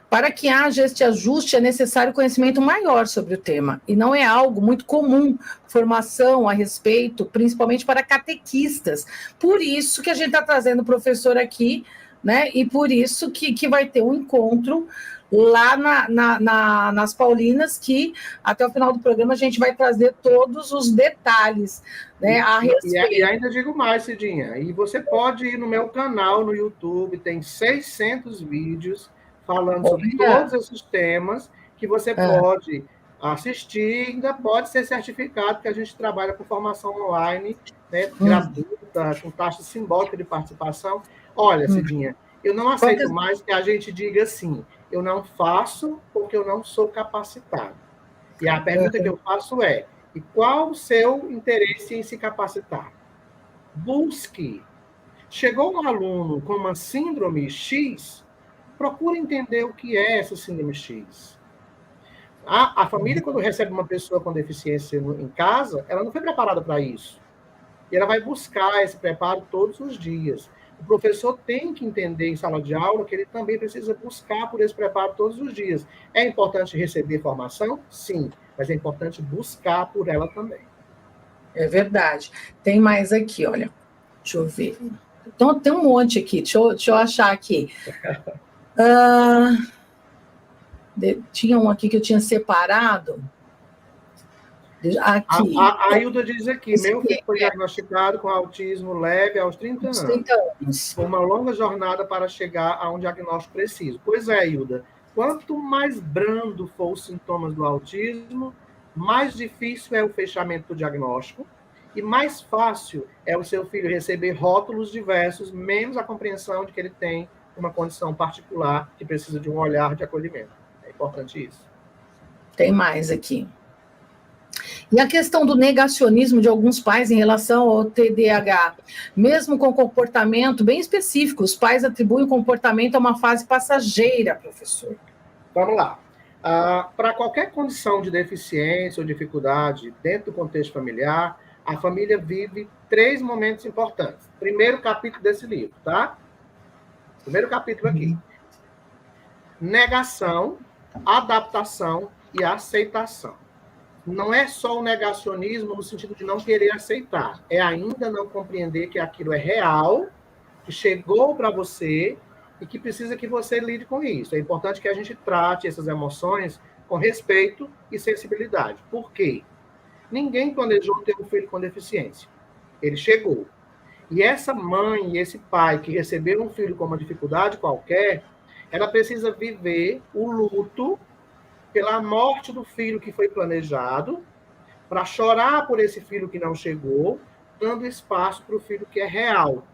para que haja este ajuste, é necessário conhecimento maior sobre o tema, e não é algo muito comum, formação a respeito, principalmente para catequistas. Por isso que a gente está trazendo o professor aqui, né? E por isso que vai ter um encontro lá nas Paulinas, que até o final do programa a gente vai trazer todos os detalhes, né, a respeito. E ainda digo mais, Cidinha, e você pode ir no meu canal no YouTube, tem 600 vídeos falando sobre todos esses temas, que você pode assistir, ainda pode ser certificado, que a gente trabalha com formação online, né, gratuita, com taxa simbólica de participação. Olha, Cidinha, eu não aceito mais que a gente diga assim, eu não faço porque eu não sou capacitado. E a pergunta que eu faço é, e qual o seu interesse em se capacitar? Busque. Chegou um aluno com uma síndrome X, procure entender o que é essa síndrome X. A família, quando recebe uma pessoa com deficiência em casa, ela não foi preparada para isso. E ela vai buscar esse preparo todos os dias. O professor tem que entender em sala de aula que ele também precisa buscar por esse preparo todos os dias. É importante receber formação? Sim, mas é importante buscar por ela também. É verdade. Tem mais aqui, olha. Deixa eu ver. Então, tem um monte aqui. Deixa eu achar aqui. Tinha um aqui que eu tinha separado. Aqui. A Hilda diz aqui, meu filho foi diagnosticado com autismo leve aos 30 anos. 30 anos. Foi uma longa jornada para chegar a um diagnóstico preciso. Pois é, Hilda, quanto mais brando for os sintomas do autismo, mais difícil é o fechamento do diagnóstico e mais fácil é o seu filho receber rótulos diversos, menos a compreensão de que ele tem uma condição particular que precisa de um olhar de acolhimento. É importante isso. Tem mais aqui. E a questão do negacionismo de alguns pais em relação ao TDAH, mesmo com comportamento bem específico, os pais atribuem o comportamento a uma fase passageira, professor. Vamos lá. Para qualquer condição de deficiência ou dificuldade dentro do contexto familiar, a família vive 3 momentos importantes. Primeiro capítulo desse livro, tá? Primeiro capítulo aqui. Negação, adaptação e aceitação. Não é só o negacionismo no sentido de não querer aceitar, é ainda não compreender que aquilo é real, que chegou para você e que precisa que você lide com isso. É importante que a gente trate essas emoções com respeito e sensibilidade. Por quê? Ninguém planejou ter um filho com deficiência. Ele chegou. E essa mãe e esse pai que receberam um filho com uma dificuldade qualquer, ela precisa viver o luto pela morte do filho que foi planejado, para chorar por esse filho que não chegou, dando espaço para o filho que é real.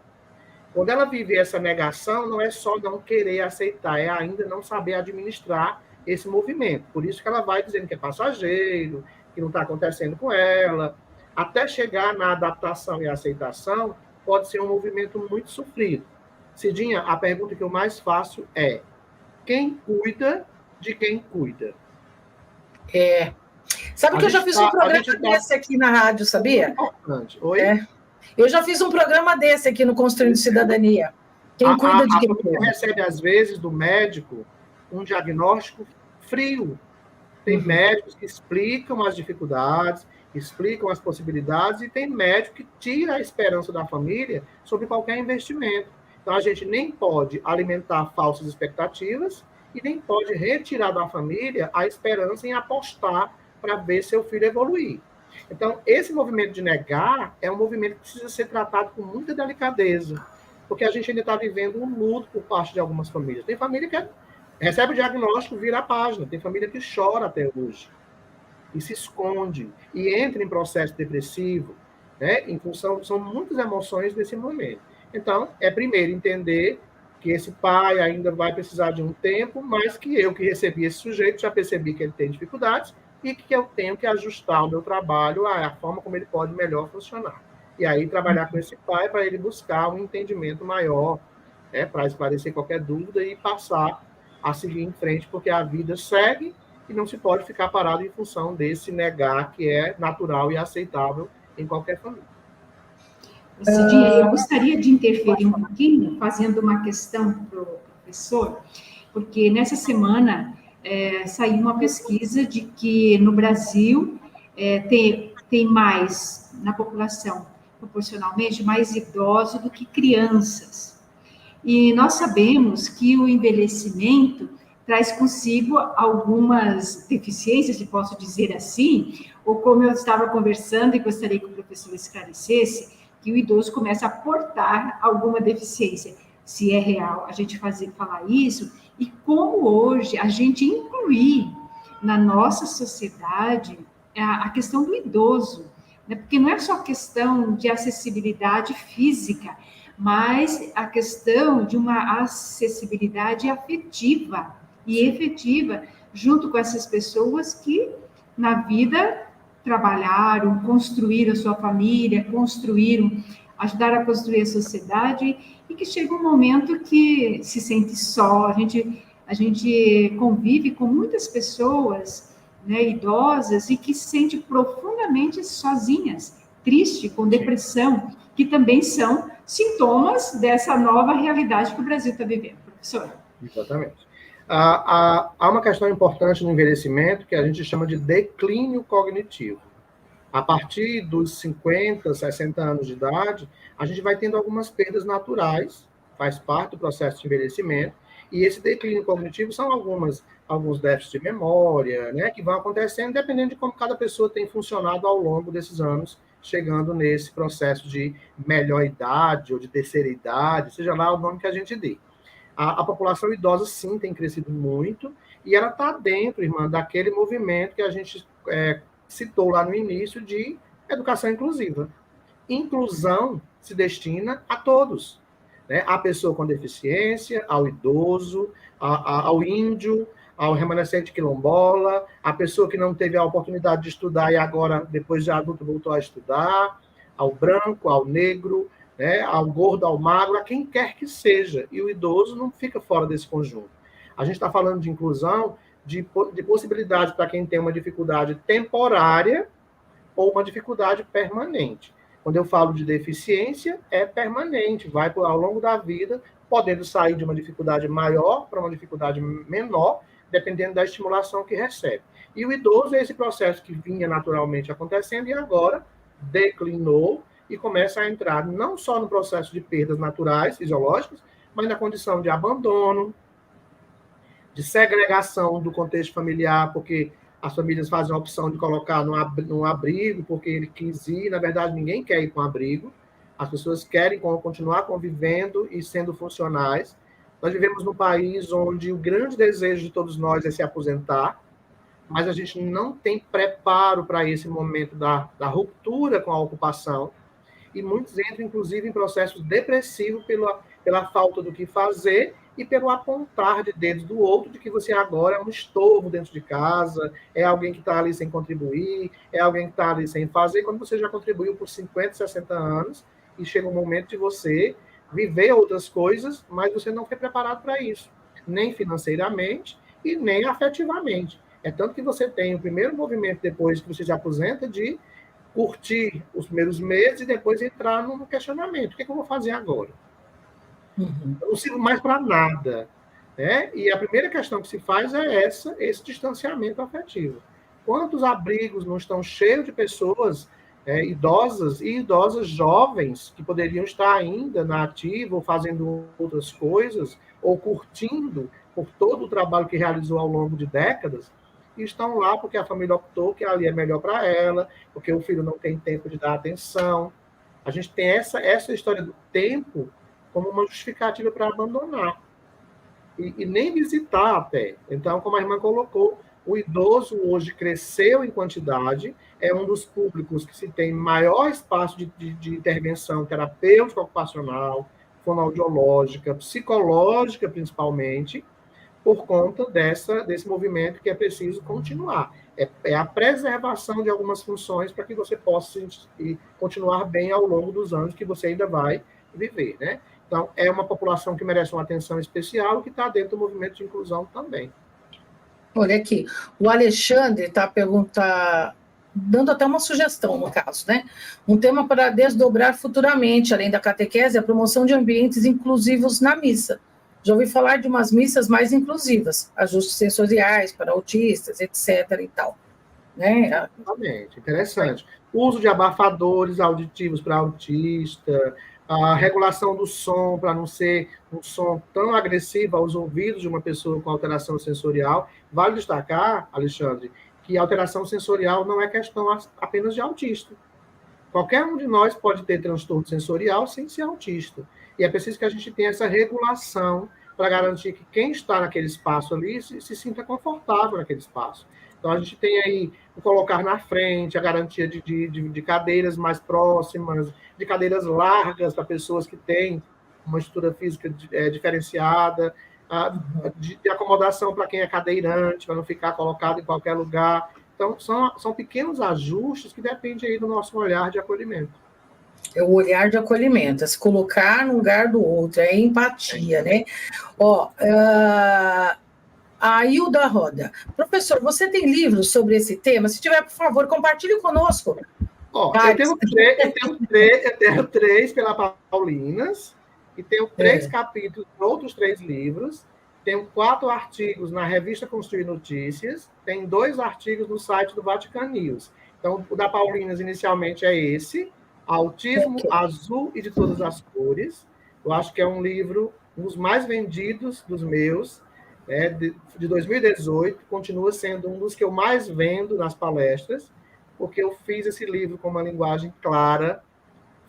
Quando ela vive essa negação, não é só não querer aceitar, é ainda não saber administrar esse movimento. Por isso que ela vai dizendo que é passageiro, que não está acontecendo com ela. Até chegar na adaptação e aceitação, pode ser um movimento muito sofrido. Cidinha, a pergunta que eu mais faço é: quem cuida de quem cuida? Sabe que eu já fiz um programa desse aqui na rádio, sabia? Importante. Oi? Eu já fiz um programa desse aqui no Construindo Cidadania. Quem cuida de quem cuida? Recebe, às vezes, do médico um diagnóstico frio. Tem médicos que explicam as dificuldades, explicam as possibilidades, e tem médico que tira a esperança da família sobre qualquer investimento. Então, a gente nem pode alimentar falsas expectativas e nem pode retirar da família a esperança em apostar para ver seu filho evoluir. Então, esse movimento de negar é um movimento que precisa ser tratado com muita delicadeza, porque a gente ainda está vivendo um luto por parte de algumas famílias. Tem família que recebe o diagnóstico, vira a página. Tem família que chora até hoje e se esconde e entra em processo depressivo, né? Em função, são muitas emoções nesse momento. Então, é primeiro entender que esse pai ainda vai precisar de um tempo, mas que eu que recebi esse sujeito já percebi que ele tem dificuldades e que eu tenho que ajustar o meu trabalho à forma como ele pode melhor funcionar. E aí trabalhar com esse pai para ele buscar um entendimento maior, né, para esclarecer qualquer dúvida e passar a seguir em frente, porque a vida segue e não se pode ficar parado em função desse negar que é natural e aceitável em qualquer família. Cidinha, eu gostaria de interferir um pouquinho, fazendo uma questão para o professor, porque nessa semana saiu uma pesquisa de que no Brasil tem mais, na população, proporcionalmente, mais idosos do que crianças. E nós sabemos que o envelhecimento traz consigo algumas deficiências, se posso dizer assim, ou como eu estava conversando e gostaria que o professor esclarecesse, que o idoso começa a portar alguma deficiência. Se é real a gente falar isso, e como hoje a gente incluir na nossa sociedade a questão do idoso, né? Porque não é só questão de acessibilidade física, mas a questão de uma acessibilidade afetiva e efetiva junto com essas pessoas que na vida trabalharam, construíram a sua família, ajudaram a construir a sociedade, e que chega um momento que se sente só. A gente convive com muitas pessoas, né, idosas, e que se sentem profundamente sozinhas, tristes, com depressão, que também são sintomas dessa nova realidade que o Brasil está vivendo, professora. Exatamente. Há uma questão importante no envelhecimento que a gente chama de declínio cognitivo. A partir dos 50, 60 anos de idade, a gente vai tendo algumas perdas naturais, faz parte do processo de envelhecimento, e esse declínio cognitivo são alguns déficits de memória, né, que vão acontecendo dependendo de como cada pessoa tem funcionado ao longo desses anos, chegando nesse processo de melhor idade ou de terceira idade, seja lá o nome que a gente dê. A população idosa, sim, tem crescido muito, e ela está dentro, irmã, daquele movimento que a gente citou lá no início de educação inclusiva. Inclusão se destina a todos, né? A pessoa com deficiência, ao idoso, ao índio, ao remanescente quilombola, a pessoa que não teve a oportunidade de estudar e agora, depois de adulto, voltou a estudar, ao branco, ao negro, né, ao gordo, ao magro, a quem quer que seja. E o idoso não fica fora desse conjunto. A gente está falando de inclusão, de possibilidade para quem tem uma dificuldade temporária ou uma dificuldade permanente. Quando eu falo de deficiência, é permanente, vai ao longo da vida, podendo sair de uma dificuldade maior para uma dificuldade menor, dependendo da estimulação que recebe. E o idoso é esse processo que vinha naturalmente acontecendo e agora declinou e começa a entrar não só no processo de perdas naturais, fisiológicas, mas na condição de abandono, de segregação do contexto familiar, porque as famílias fazem a opção de colocar num abrigo, porque ele quis ir, na verdade ninguém quer ir com abrigo, as pessoas querem continuar convivendo e sendo funcionais. Nós vivemos num país onde o grande desejo de todos nós é se aposentar, mas a gente não tem preparo para esse momento da ruptura com a ocupação, e muitos entram, inclusive, em processos depressivos pela falta do que fazer e pelo apontar de dedos do outro de que você agora é um estorvo dentro de casa, é alguém que está ali sem contribuir, é alguém que está ali sem fazer, quando você já contribuiu por 50, 60 anos e chega um momento de você viver outras coisas, mas você não foi preparado para isso, nem financeiramente e nem afetivamente. É tanto que você tem o primeiro movimento depois que você se aposenta de curtir os primeiros meses e depois entrar no questionamento. O que eu vou fazer agora? Eu não sirvo mais para nada, né? E a primeira questão que se faz é esse distanciamento afetivo. Quantos abrigos não estão cheios de pessoas idosas e idosas jovens que poderiam estar ainda na ativa ou fazendo outras coisas, ou curtindo por todo o trabalho que realizou ao longo de décadas, e estão lá porque a família optou que ali é melhor para ela, porque o filho não tem tempo de dar atenção. A gente tem essa história do tempo como uma justificativa para abandonar. E nem visitar até. Então, como a irmã colocou, o idoso hoje cresceu em quantidade, é um dos públicos que se tem maior espaço de intervenção terapêutica ocupacional, fonoaudiológica, psicológica, principalmente, por conta desse movimento que é preciso continuar. É a preservação de algumas funções para que você possa continuar bem ao longo dos anos que você ainda vai viver, né? Então, é uma população que merece uma atenção especial e que está dentro do movimento de inclusão também. Olha aqui, o Alexandre está perguntando, dando até uma sugestão, no caso, né? Um tema para desdobrar futuramente, além da catequese, é a promoção de ambientes inclusivos na missa. Já ouvi falar de umas missas mais inclusivas, ajustes sensoriais para autistas, etc. e tal. Né? Exatamente, interessante. O uso de abafadores auditivos para autista, a regulação do som para não ser um som tão agressivo aos ouvidos de uma pessoa com alteração sensorial. Vale destacar, Alexandre, que alteração sensorial não é questão apenas de autista. Qualquer um de nós pode ter transtorno sensorial sem ser autista. E é preciso que a gente tenha essa regulação para garantir que quem está naquele espaço ali se sinta confortável naquele espaço. Então, a gente tem aí o colocar na frente, a garantia de cadeiras mais próximas, de cadeiras largas para pessoas que têm uma estrutura física diferenciada, de acomodação para quem é cadeirante, para não ficar colocado em qualquer lugar. Então, são pequenos ajustes que dependem aí do nosso olhar de acolhimento. É o olhar de acolhimento, é se colocar no lugar do outro, é empatia, né? Ó, a Hilda Roda. Professor, você tem livros sobre esse tema? Se tiver, por favor, compartilhe conosco. Eu tenho três pela Paulinas, e tenho 3 capítulos em outros 3 livros, tenho 4 artigos na revista Construir Notícias, tem 2 artigos no site do Vatican News. Então, o da Paulinas, inicialmente, é esse, Autismo Azul e de Todas as Cores. Eu acho que é um livro, um dos mais vendidos dos meus, de 2018, continua sendo um dos que eu mais vendo nas palestras, porque eu fiz esse livro com uma linguagem clara,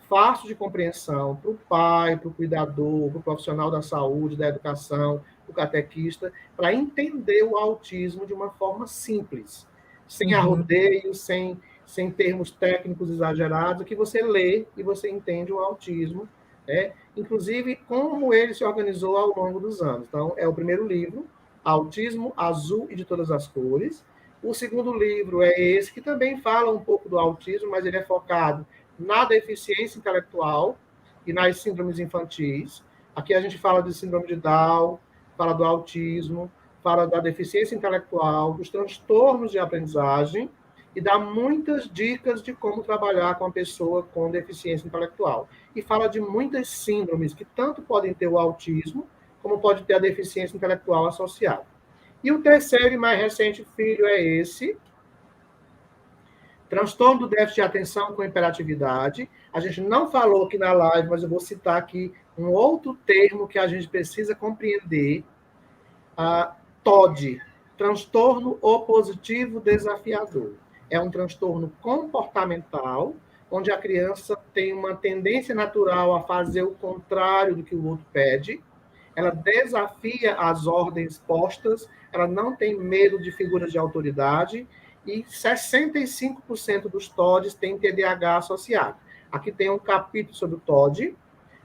fácil de compreensão para o pai, para o cuidador, para o profissional da saúde, da educação, para o catequista, para entender o autismo de uma forma simples, sem arrodeios, sem termos técnicos exagerados, que você lê e você entende o autismo, inclusive como ele se organizou ao longo dos anos. Então, é o primeiro livro, Autismo Azul e de Todas as Cores. O segundo livro é esse, que também fala um pouco do autismo, mas ele é focado na deficiência intelectual e nas síndromes infantis. Aqui a gente fala de síndrome de Down, fala do autismo, fala da deficiência intelectual, dos transtornos de aprendizagem e dá muitas dicas de como trabalhar com a pessoa com deficiência intelectual. E fala de muitas síndromes que tanto podem ter o autismo, como pode ter a deficiência intelectual associada. E o terceiro e mais recente filho é esse, Transtorno do déficit de atenção com hiperatividade. A gente não falou aqui na live, mas eu vou citar aqui um outro termo que a gente precisa compreender. TOD, transtorno opositivo desafiador. É um transtorno comportamental, onde a criança tem uma tendência natural a fazer o contrário do que o outro pede. Ela desafia as ordens postas, ela não tem medo de figuras de autoridade, e 65% dos TODs têm TDAH associado. Aqui tem um capítulo sobre o TOD,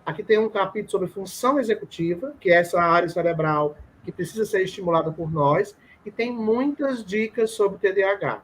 aqui tem um capítulo sobre função executiva, que é essa área cerebral que precisa ser estimulada por nós, e tem muitas dicas sobre TDAH.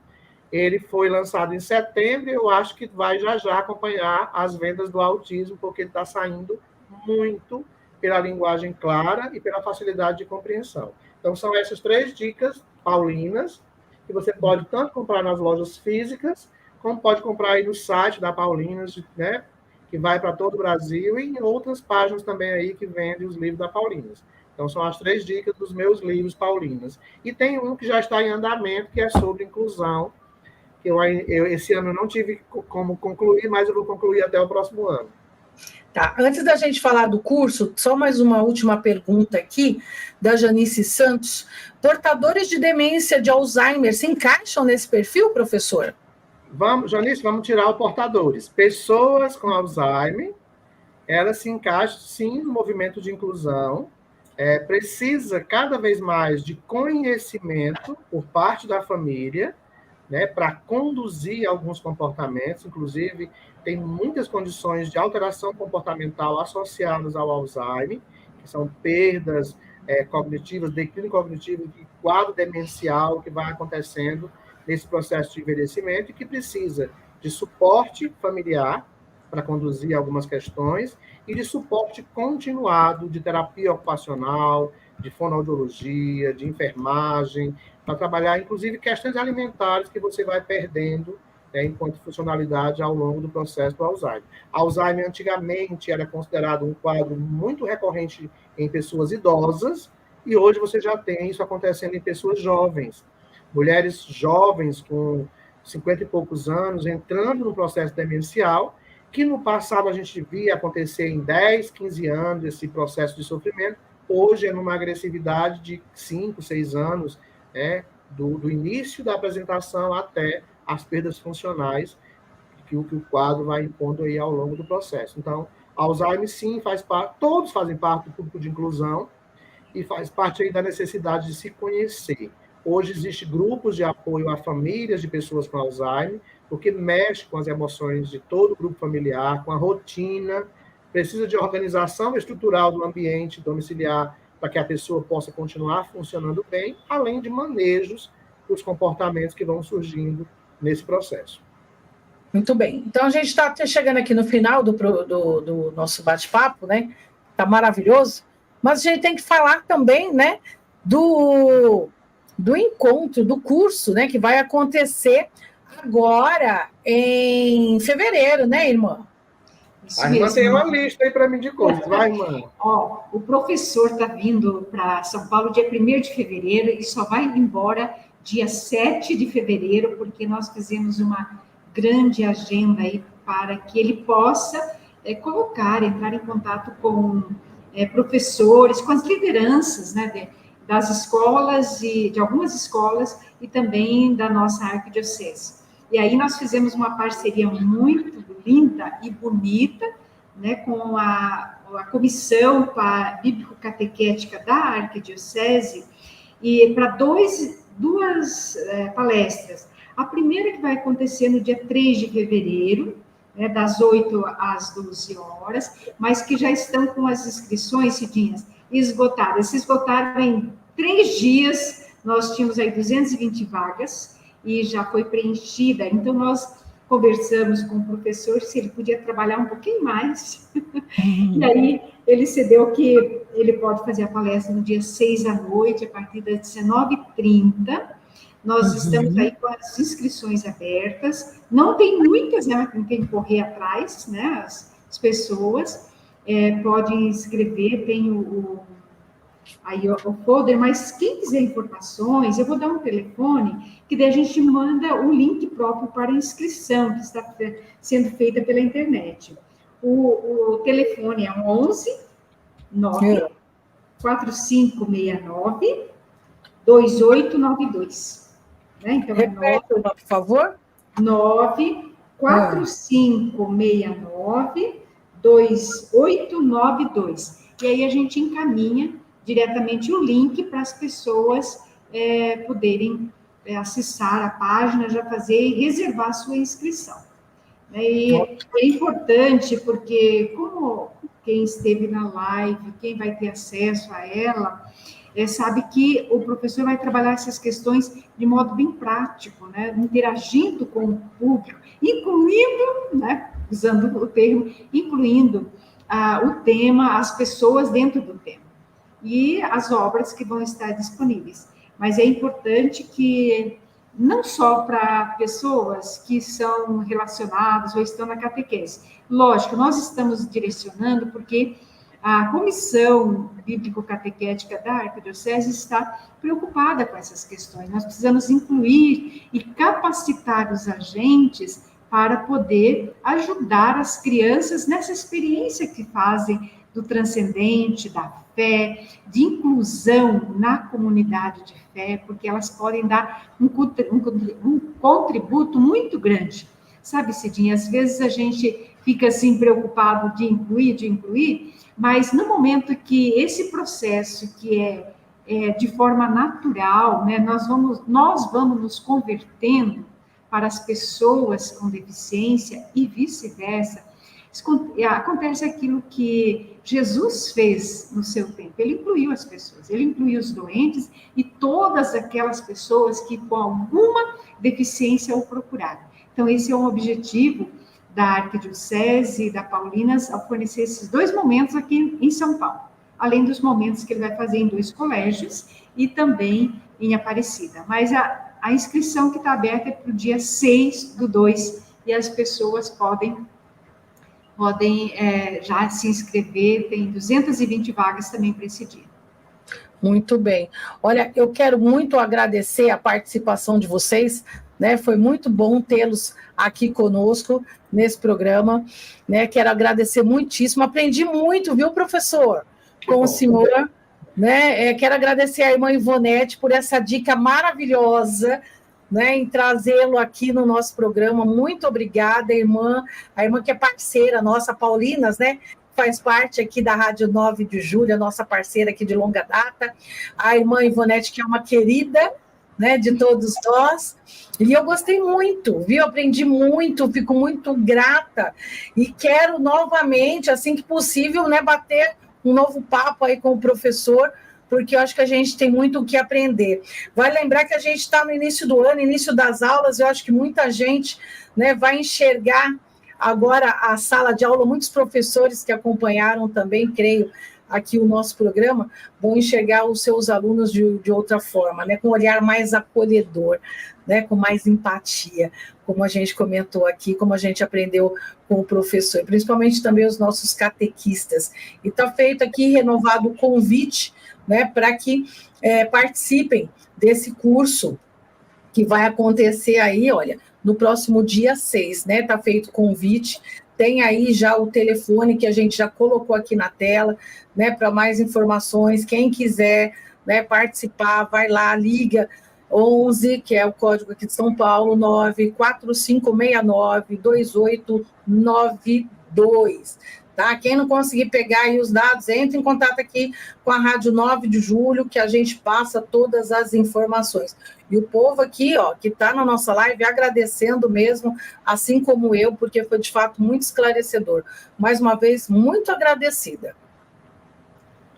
Ele foi lançado em setembro e eu acho que vai já acompanhar as vendas do autismo, porque ele está saindo muito pela linguagem clara e pela facilidade de compreensão. Então, são essas 3 dicas paulinas, que você pode tanto comprar nas lojas físicas, como pode comprar aí no site da Paulinas, né, que vai para todo o Brasil, e em outras páginas também aí que vendem os livros da Paulinas. Então, são as 3 dicas dos meus livros Paulinas. E tem um que já está em andamento, que é sobre inclusão, que esse ano eu não tive como concluir, mas eu vou concluir até o próximo ano. Tá, antes da gente falar do curso, só mais uma última pergunta aqui, da Janice Santos. Portadores de demência de Alzheimer se encaixam nesse perfil, professor? Janice, vamos tirar os portadores. Pessoas com Alzheimer, elas se encaixam, sim, no movimento de inclusão. Precisa cada vez mais de conhecimento por parte da família, né, para conduzir alguns comportamentos, inclusive tem muitas condições de alteração comportamental associadas ao Alzheimer, que são perdas cognitivas, declínio cognitivo, de quadro demencial que vai acontecendo nesse processo de envelhecimento e que precisa de suporte familiar para conduzir algumas questões e de suporte continuado de terapia ocupacional, de fonoaudiologia, de enfermagem, para trabalhar, inclusive, questões alimentares que você vai perdendo enquanto funcionalidade ao longo do processo do Alzheimer. Alzheimer, antigamente, era considerado um quadro muito recorrente em pessoas idosas, e hoje você já tem isso acontecendo em pessoas jovens. Mulheres jovens com 50 e poucos anos entrando no processo demencial, que no passado a gente via acontecer em 10, 15 anos, esse processo de sofrimento, hoje é numa agressividade de 5, 6 anos, do início da apresentação até as perdas funcionais que o quadro vai impondo aí ao longo do processo. Então, Alzheimer, sim, faz parte, todos fazem parte do público de inclusão e faz parte aí da necessidade de se conhecer. Hoje existem grupos de apoio a famílias de pessoas com Alzheimer, porque mexe com as emoções de todo o grupo familiar, com a rotina, precisa de organização estrutural do ambiente domiciliar para que a pessoa possa continuar funcionando bem, além de manejos dos comportamentos que vão surgindo nesse processo. Muito bem. Então, a gente está chegando aqui no final do nosso bate-papo, né? Está maravilhoso. Mas a gente tem que falar também, né, do encontro, do curso, né, que vai acontecer agora em fevereiro, né, irmã? Isso a irmã tem uma lista aí para mim de coisas, vai, irmã? O professor está vindo para São Paulo dia 1º de fevereiro e só vai embora dia 7 de fevereiro, porque nós fizemos uma grande agenda aí para que ele possa entrar em contato com professores, com as lideranças, né, das escolas e de algumas escolas e também da nossa arquidiocese. E aí nós fizemos uma parceria muito linda e bonita, né, com a comissão bíblico-catequética da arquidiocese e para duas palestras. A primeira que vai acontecer no dia 3 de fevereiro, né, das 8 às 12 horas, mas que já estão com as inscrições, Cidinhas, esgotadas. Se esgotaram em 3 dias, nós tínhamos aí 220 vagas e já foi preenchida. Então, nós conversamos com o professor se ele podia trabalhar um pouquinho mais. E aí, ele cedeu que ele pode fazer a palestra no dia 6 à noite, a partir das 19h30. Nós estamos aí com as inscrições abertas. Não tem muitas, né? Não tem que correr atrás, né? As pessoas podem escrever, tem aí o folder, mas quem quiser informações, eu vou dar um telefone, que daí a gente manda o link próprio para a inscrição, que está sendo feita pela internet. O telefone é 11 9 4569 2892. Né? Então, repete, por favor. 9 4569 2892. E aí a gente encaminha diretamente o link para as pessoas poderem acessar a página, já fazer e reservar a sua inscrição. E é importante porque, como quem esteve na live, quem vai ter acesso a ela, sabe que o professor vai trabalhar essas questões de modo bem prático, né? Interagindo com o público, incluindo, né, usando o termo, incluindo o tema, as pessoas dentro do tema e as obras que vão estar disponíveis. Mas é importante que, não só para pessoas que são relacionadas ou estão na catequese, lógico, nós estamos direcionando porque A Comissão Bíblico-Catequética da Arquidiocese está preocupada com essas questões. Nós precisamos incluir e capacitar os agentes para poder ajudar as crianças nessa experiência que fazem do transcendente, da fé, de inclusão na comunidade de fé, porque elas podem dar um contributo muito grande. Sabe, Cidinha, às vezes a gente fica assim preocupado de incluir, mas no momento que esse processo que é de forma natural, né, nós vamos nos convertendo para as pessoas com deficiência e vice-versa, acontece aquilo que Jesus fez no seu tempo. Ele incluiu as pessoas, ele incluiu os doentes e todas aquelas pessoas que com alguma deficiência o procuraram. Então, esse é um objetivo da Arquidiocese e da Paulinas, ao fornecer esses 2 momentos aqui em São Paulo, além dos momentos que ele vai fazer em 2 colégios e também em Aparecida. Mas a inscrição que está aberta é para o dia 6/2, e as pessoas podem já se inscrever, tem 220 vagas também para esse dia. Muito bem. Olha, eu quero muito agradecer a participação de vocês, né? Foi muito bom tê-los aqui conosco nesse programa, né? Quero agradecer muitíssimo, aprendi muito, viu, professor, com o senhor, né? Quero agradecer a irmã Ivonete por essa dica maravilhosa, né, em trazê-lo aqui no nosso programa. Muito obrigada, irmã. A irmã que é parceira nossa, Paulinas, né? Faz parte aqui da Rádio 9 de Julho, a nossa parceira aqui de longa data. A irmã Ivonete, que é uma querida, né, de todos nós. E eu gostei muito, viu? Aprendi muito, fico muito grata. E quero novamente, assim que possível, né, bater um novo papo aí com o professor, porque eu acho que a gente tem muito o que aprender. Vale lembrar que a gente está no início do ano, início das aulas, eu acho que muita gente, né, vai enxergar agora a sala de aula, muitos professores que acompanharam também, creio, aqui o nosso programa, vão enxergar os seus alunos de outra forma, né, com um olhar mais acolhedor, né, com mais empatia, como a gente comentou aqui, como a gente aprendeu com o professor, principalmente também os nossos catequistas. E está feito aqui, renovado o convite, né, para que participem desse curso que vai acontecer aí, olha, no próximo dia 6, né? Está feito o convite, tem aí já o telefone que a gente já colocou aqui na tela, né? Para mais informações, quem quiser, né, participar, vai lá, liga 11, que é o código aqui de São Paulo, 94569-2892. Tá? Quem não conseguir pegar aí os dados, entre em contato aqui com a Rádio 9 de Julho, que a gente passa todas as informações. E o povo aqui, ó, que está na nossa live, agradecendo mesmo, assim como eu, porque foi de fato muito esclarecedor. Mais uma vez, muito agradecida.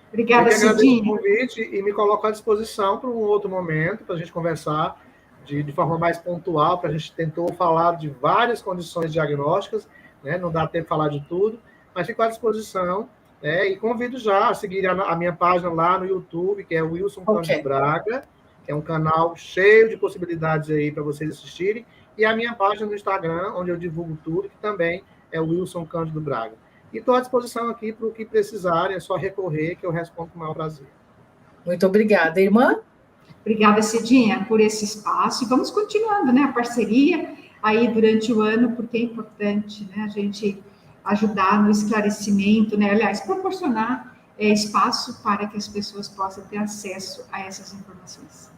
Obrigada, Cidinha. Eu agradeço o convite e me coloco à disposição para um outro momento, para a gente conversar de forma mais pontual, para a gente tentou falar de várias condições diagnósticas, né? Não dá tempo de falar de tudo, mas fico à disposição, né? E convido já a seguir a minha página lá no YouTube, que é o Wilson Cândido Braga, que é um canal cheio de possibilidades aí para vocês assistirem, e a minha página no Instagram, onde eu divulgo tudo, que também é o Wilson Cândido Braga. E estou à disposição aqui para o que precisarem, é só recorrer, que eu respondo com o maior prazer. Muito obrigada, irmã. Obrigada, Cidinha, por esse espaço. E vamos continuando, né, a parceria aí durante o ano, porque é importante, né, a gente ajudar no esclarecimento, né, aliás, proporcionar espaço para que as pessoas possam ter acesso a essas informações.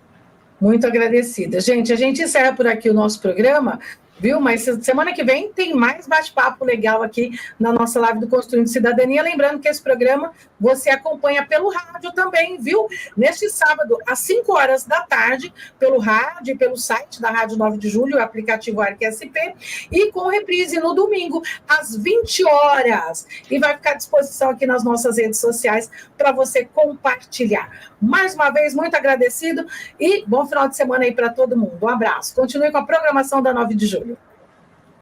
Muito agradecida. Gente, a gente encerra por aqui o nosso programa, viu? Mas semana que vem tem mais bate-papo legal aqui na nossa live do Construindo Cidadania. Lembrando que esse programa você acompanha pelo rádio também, viu? Neste sábado, às 5 horas da tarde, pelo rádio e pelo site da Rádio 9 de Julho, o aplicativo ArcSP, e com reprise no domingo, às 20 horas. E vai ficar à disposição aqui nas nossas redes sociais para você compartilhar. Mais uma vez, muito agradecido e bom final de semana aí para todo mundo. Um abraço. Continue com a programação da 9 de Julho.